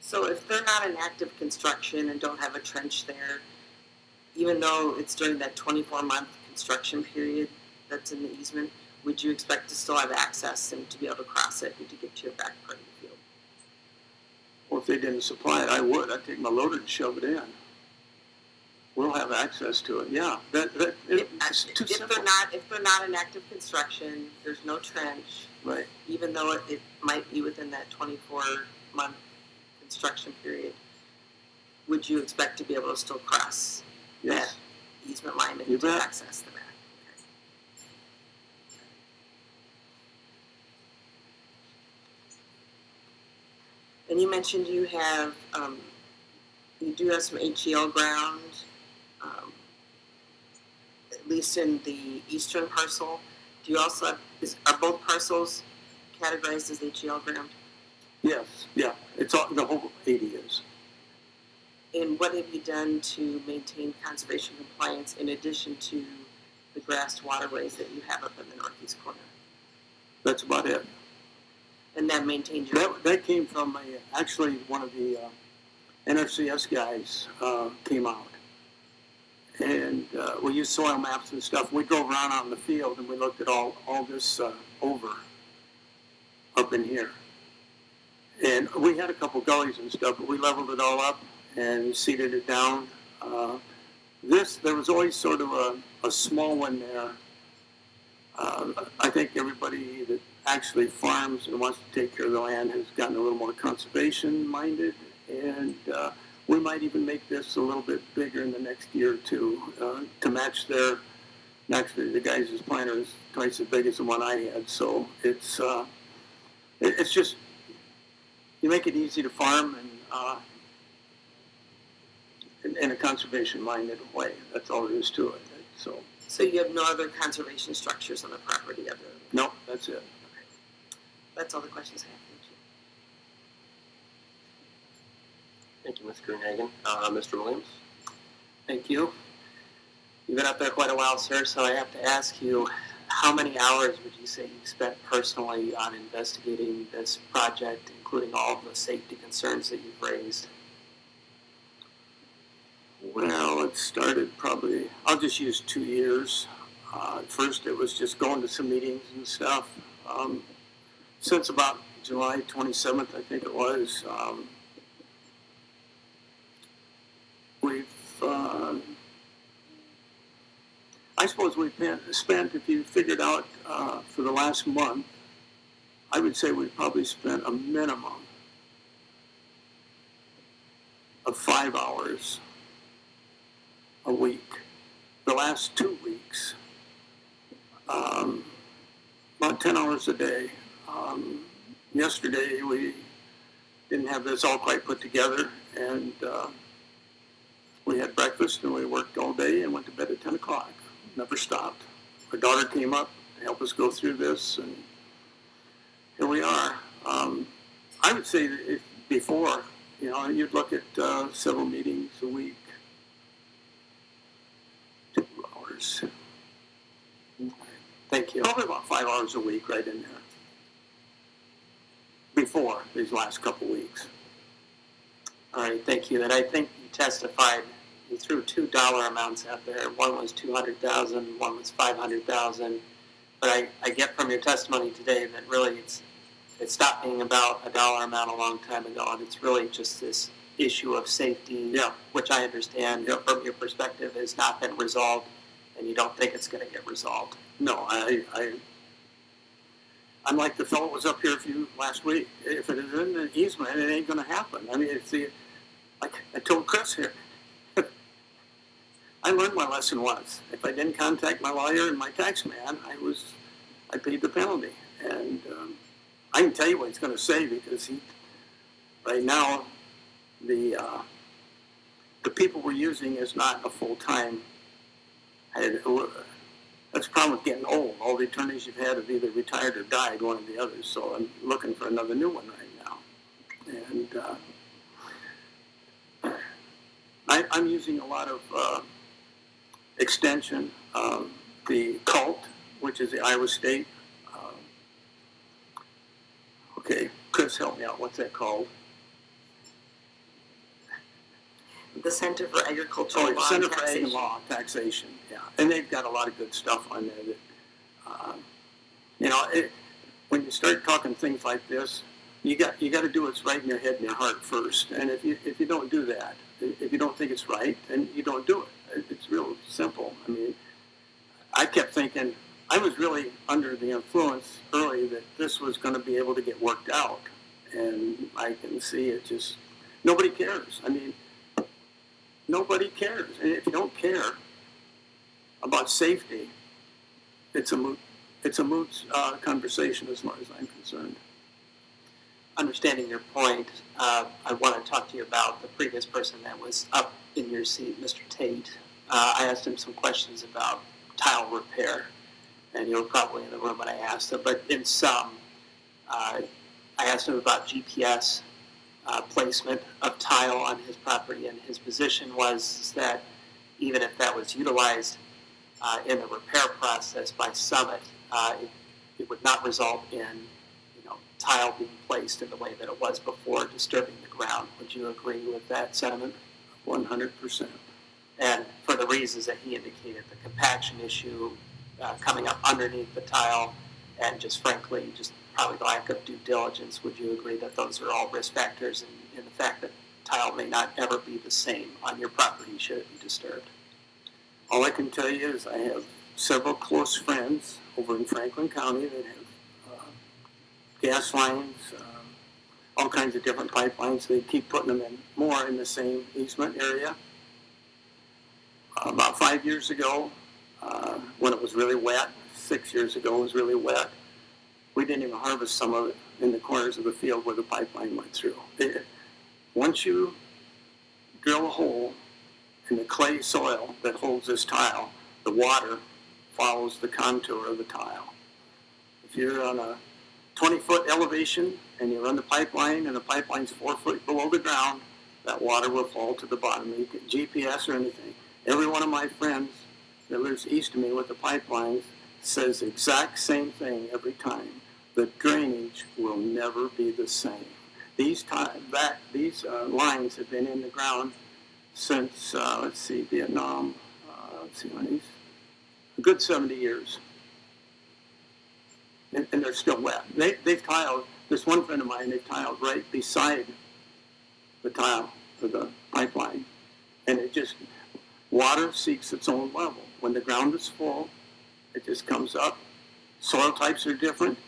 S6: So if they're not in active construction and don't have a trench there, even though it's during that 24-month construction period that's in the easement, would you expect to still have access and to be able to cross it and to get to your back part of the field?
S5: Well, if they didn't supply it, I would. I'd take my loader and shove it in. We'll have access to it. Yeah, it's too simple.
S6: If they're not in active construction, there's no trench.
S5: Right.
S6: Even though it might be within that 24-month construction period, would you expect to be able to still cross that easement line and to access the back?
S3: And you mentioned you have, you do have some HEL ground, at least in the eastern parcel. Do you also have, are both parcels categorized as HEL ground?
S5: Yes, yeah, it's all, the whole 80 is.
S3: And what have you done to maintain conservation compliance in addition to the grassed waterways that you have up in the northeast corner?
S5: That's about it.
S3: And that maintains your...
S5: That came from actually one of the NRCS guys came out. And we used soil maps and stuff. We drove around out in the field and we looked at all this over up in here. And we had a couple gullies and stuff, but we leveled it all up and seeded it down. There was always sort of a small one there. I think everybody that actually farms and wants to take care of the land has gotten a little more conservation minded, and we might even make this a little bit bigger in the next year or two to match their. Actually, the guys' planter is twice as big as the one I had, so it's just you make it easy to farm and in a conservation-minded way. That's all there is to it.
S3: So you have no other conservation structures on the property other than...
S5: No, that's it.
S3: That's all the questions I have. Thank you.
S2: Thank you, Ms. Greenhagen. Mr. Williams?
S7: Thank you. You've been up there quite a while, sir, so I have to ask you, how many hours would you say you spent personally on investigating this project, including all of the safety concerns that you've raised?
S5: Well, it started probably, I'll just use 2 years. At first it was just going to some meetings and stuff. Since about July 27th, I think it was, we've, I suppose we've spent, if you figured out for the last month, I would say we've probably spent a minimum of 5 hours a week. The last 2 weeks, about 10 hours a day. Yesterday we didn't have this all quite put together, and we had breakfast and we worked all day and went to bed at 10 o'clock. Never stopped. Our daughter came up to help us go through this, and here we are. I would say that if before, you'd look at several meetings a week. 2 hours.
S7: Thank you.
S5: Probably about 5 hours a week right in there. Before these last couple weeks.
S7: All right, thank you. And I think you testified, you threw two dollar amounts out there. One was $200,000, one was $500,000. But I get from your testimony today that really it stopped being about a dollar amount a long time ago, and it's really just this issue of safety, which I understand from your perspective has not been resolved, and you don't think it's going to get resolved.
S5: No, I'm like the fellow was up here last week. If it is in an easement, it ain't going to happen. I mean, like I told Chris here, I learned my lesson once. If I didn't contact my lawyer and my tax man, I paid the penalty. And I can tell you what he's going to say, because right now, the people we're using is not a full-time. That's the problem with getting old. All the attorneys you've had have either retired or died, one of the others. So I'm looking for another new one right now. And I'm using a lot of extension. The CULT, which is the Iowa State. Okay, Chris, help me out. What's that called?
S3: The Center for Agricultural Law
S5: Center
S3: and
S5: for Ag
S3: Taxation.
S5: and Law Taxation. Yeah, and they've got a lot of good stuff on there. That when you start talking things like this, you got to do what's right in your head and your heart first. And if you don't do that, if you don't think it's right, then you don't do it. It's real simple. I mean, I kept thinking, I was really under the influence early that this was going to be able to get worked out, and I can see it just nobody cares. I mean. Nobody cares. And if you don't care about safety, it's a moot conversation as far as I'm concerned.
S7: understanding your point, I want to talk to you about the previous person that was up in your seat, Mr. Tate. I asked him some questions about tile repair, and you were probably in the room when I asked him, but in sum, I asked him about GPS placement of tile on his property, and his position was that even if that was utilized in the repair process by Summit, it would not result in tile being placed in the way that it was before, disturbing the ground. Would you agree with that sentiment?
S5: 100%.
S7: And for the reasons that he indicated, the compaction issue coming up underneath the tile, and just frankly, just probably the lack of due diligence, would you agree that those are all risk factors in the fact that tile may not ever be the same on your property should it be disturbed?
S5: All I can tell you is I have several close friends over in Franklin County that have gas lines, all kinds of different pipelines. They keep putting them in more in the same easement area. About 5 years ago, when it was really wet, 6 years ago it was really wet, we didn't even harvest some of it in the corners of the field where the pipeline went through. Once you drill a hole in the clay soil that holds this tile, the water follows the contour of the tile. If you're on a 20-foot elevation and you run the pipeline and the pipeline's 4 foot below the ground, that water will fall to the bottom. You can GPS or anything. Every one of my friends that lives east of me with the pipelines says the exact same thing every time. The drainage will never be the same. These lines have been in the ground since, Vietnam, a good 70 years. And they're still wet. They've tiled, this one friend of mine, they've tiled right beside the tile of the pipeline. And it just, water seeks its own level. When the ground is full, it just comes up. Soil types are different.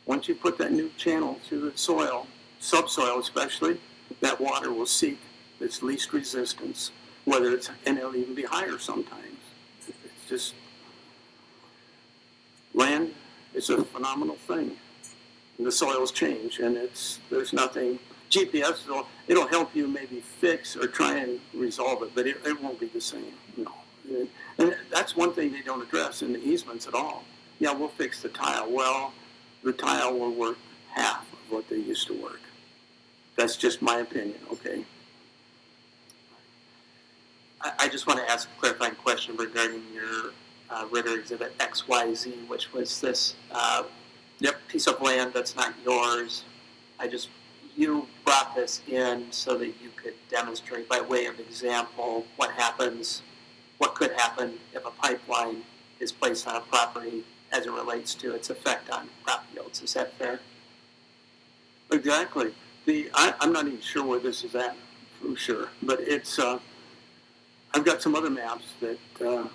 S5: Once you put that new channel through the soil, subsoil especially, that water will seek its least resistance, and it'll even be higher sometimes. It's just, land is a phenomenal thing. And the soils change, and there's nothing. GPS, it'll help you maybe fix or try and resolve it, but it won't be the same. No. And that's one thing they don't address in the easements at all. Yeah, we'll fix the tile. Well, the tile will work half of what they used to work. That's just my opinion, okay?
S7: I just want to ask a clarifying question regarding your Ritter Exhibit XYZ, which was this piece of land that's not yours. You brought this in so that you could demonstrate by way of example what could happen if a pipeline is placed on a property as it relates to its effect on crop yields. Is that fair?
S5: Exactly. I'm not even sure where this is at, for sure, but it's. I've got some other maps that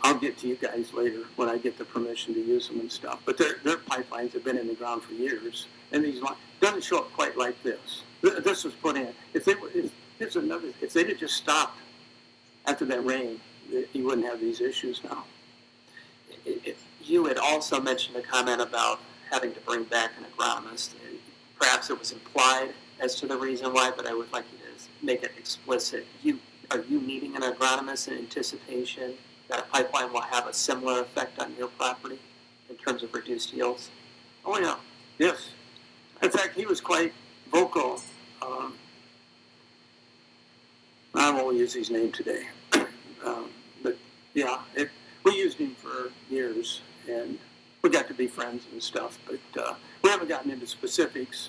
S5: I'll get to you guys later when I get the permission to use them and stuff. But their pipelines have been in the ground for years, and these lines doesn't show up quite like this. This was put in. If they'd have just stopped after that rain, you wouldn't have these issues now.
S7: You had also mentioned a comment about having to bring back an agronomist. Perhaps it was implied as to the reason why, but I would like you to make it explicit. Are you needing an agronomist in anticipation that a pipeline will have a similar effect on your property in terms of reduced yields?
S5: Oh, yeah. Yes. In fact, he was quite vocal. I won't use his name today. But, yeah, we used him for years, and we got to be friends and stuff, but we haven't gotten into specifics.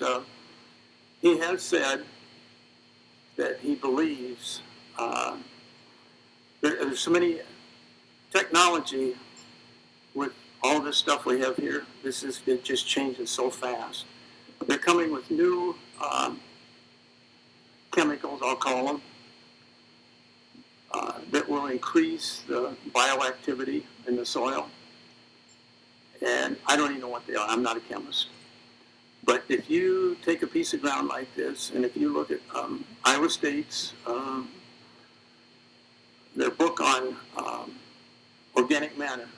S5: He has said that he believes there's so many technology with all this stuff we have here. It just changes so fast. They're coming with new chemicals, I'll call them, that will increase the bioactivity in the soil. And I don't even know what they are. I'm not a chemist. But if you take a piece of ground like this, and if you look at Iowa State's their book on organic matter,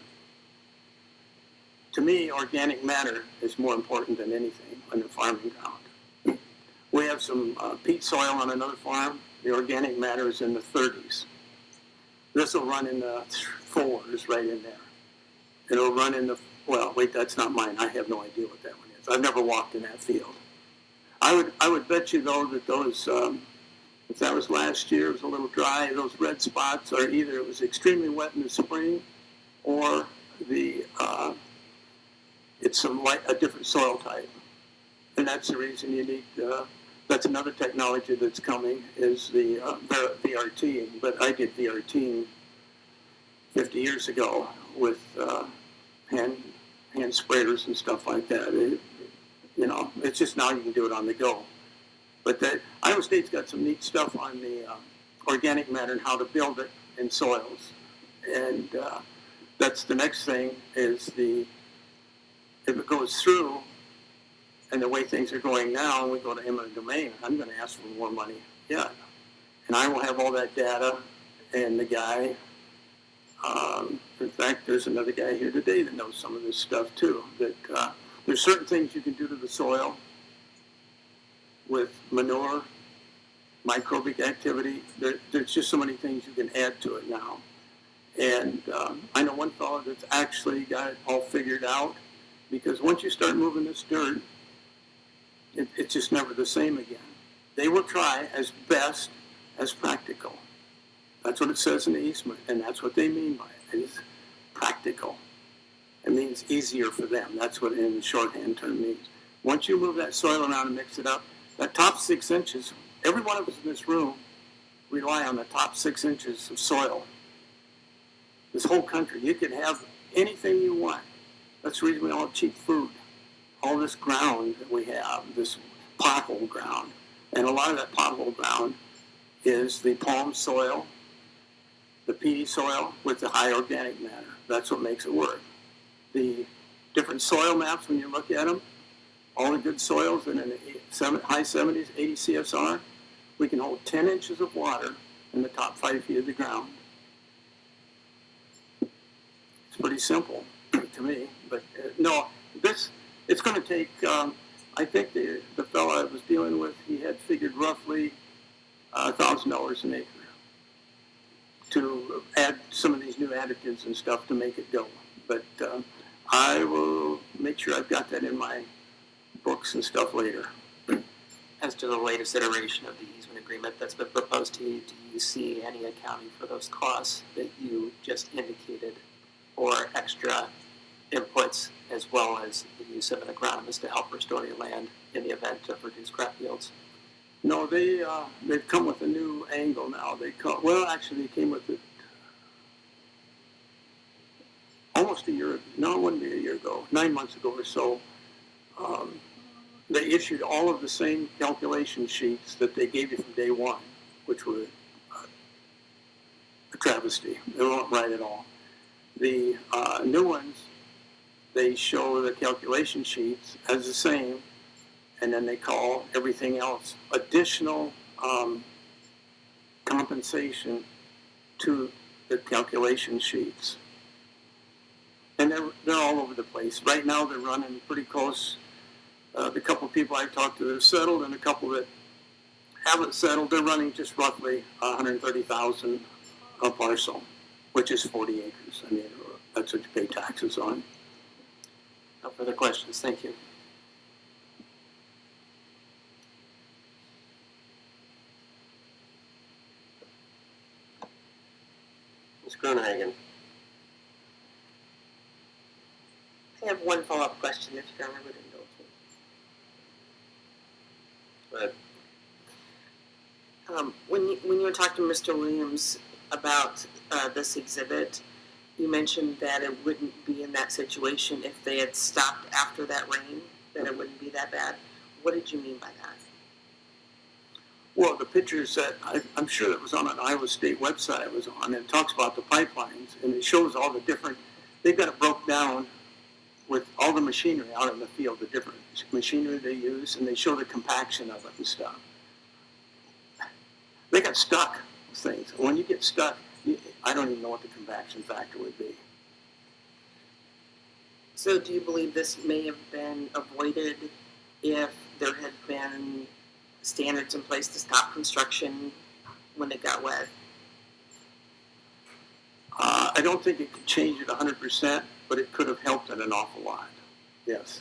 S5: to me, organic matter is more important than anything on the farming ground. We have some peat soil on another farm. The organic matter is in the 30s. This will run in the 4s right in there. It'll run in the, well, wait, that's not mine. I have no idea what that one is. I've never walked in that field. I would bet you, though, that those, if that was last year, it was a little dry, those red spots are either it was extremely wet in the spring or the it's a different soil type. And that's the reason you need, that's another technology that's coming is the VRTing. But I did VRTing 50 years ago with hand sprayers and stuff like that. It's just now you can do it on the go. But Iowa State's got some neat stuff on the organic matter and how to build it in soils. And that's the next thing is if it goes through, and the way things are going now, and we go to eminent domain, I'm going to ask for more money. Yeah. And I will have all that data, and the guy, in fact, there's another guy here today that knows some of this stuff too, that there's certain things you can do to the soil with manure, microbic activity. There's just so many things you can add to it now. And I know one fellow that's actually got it all figured out, because once you start moving this dirt, it's just never the same again. They will try as best as practical. That's what it says in the easement, and that's what they mean by it. It's practical. It means easier for them. That's what in the shorthand term means. Once you move that soil around and mix it up, that top 6 inches, every one of us in this room rely on the top 6 inches of soil. This whole country, you can have anything you want. That's the reason we all have cheap food. All this ground that we have, this pothole ground, and a lot of that pothole ground is the palm soil, the peaty soil with the high organic matter. That's what makes it work. The different soil maps, when you look at them, all the good soils in the high 70s, 80 CSR, we can hold 10 inches of water in the top 5 feet of the ground. It's pretty simple to me, but no, it's going to take, I think the fellow I was dealing with, he had figured roughly $1,000 an acre to add some of these new additives and stuff to make it go. But I will make sure I've got that in my books and stuff later.
S7: As to the latest iteration of the easement agreement that's been proposed to you, do you see any accounting for those costs that you just indicated, or extra inputs, as well as the use of an agronomist to help restore your land in the event of reduced crop yields?
S5: No, they've come with a new angle now. They came with it almost a year. No, it wouldn't be a year ago. 9 months ago or so. They issued all of the same calculation sheets that they gave you from day one, which were a travesty. They weren't right at all. The new ones, they show the calculation sheets as the same, and then they call everything else additional compensation to the calculation sheets. And they're all over the place. Right now they're running pretty close. The couple of people I've talked to that have settled and a couple that haven't settled, they're running just roughly $130,000 a parcel, which is 40 acres. I mean, that's what you pay taxes on.
S7: No further questions. Thank you.
S2: Ms. Grunhagen.
S3: I have one follow-up question if you're would indulge me.
S2: But
S3: When you were talking to Mr. Williams about this exhibit, you mentioned that it wouldn't be in that situation if they had stopped after that rain, that it wouldn't be that bad. What did you mean by that?
S5: Well, the pictures that I'm sure that was on an Iowa State website I was on, and it talks about the pipelines, and it shows all the different, they've got it broke down with all the machinery out in the field, the different machinery they use, and they show the compaction of it and stuff. They got stuck, things. When you get stuck, I don't even know what the compaction factor would be.
S3: So do you believe this may have been avoided if there had been
S6: standards in place to stop construction when it got wet?
S5: I don't think it could change it 100%, but it could have helped it an awful lot. Yes.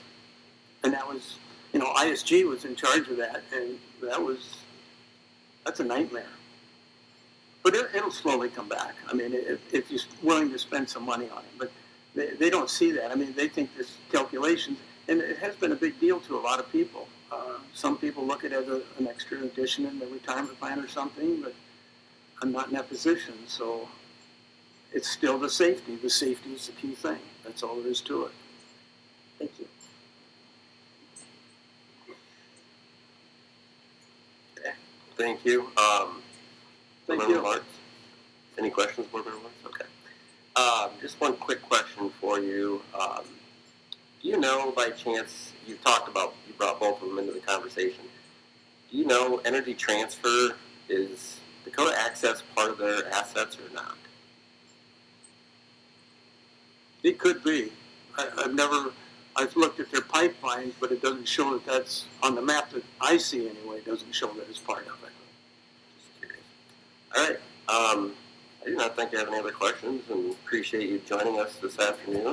S5: And that was, ISG was in charge of that, and that's a nightmare. But it'll slowly come back. I mean, if you're willing to spend some money on it. But they don't see that. I mean, they think this calculations, and it has been a big deal to a lot of people. Some people look at it as an extra addition in their retirement plan or something, but I'm not in that position, so it's still the safety. The safety is the key thing. That's all there is to it.
S6: Thank you.
S2: Thank you.
S5: Thank
S2: Member
S5: you.
S2: Marks? Any questions, Board Member Marks? Okay. Just one quick question for you. Do you know, by chance, you brought both of them into the conversation. Do you know Energy Transfer, is Dakota Access part of their assets or not?
S5: It could be. I've looked at their pipelines, but it doesn't show that that's on the map that I see anyway. It doesn't show that it's part of it.
S2: Just curious. All right. I do not think I have any other questions, and appreciate you joining us this afternoon.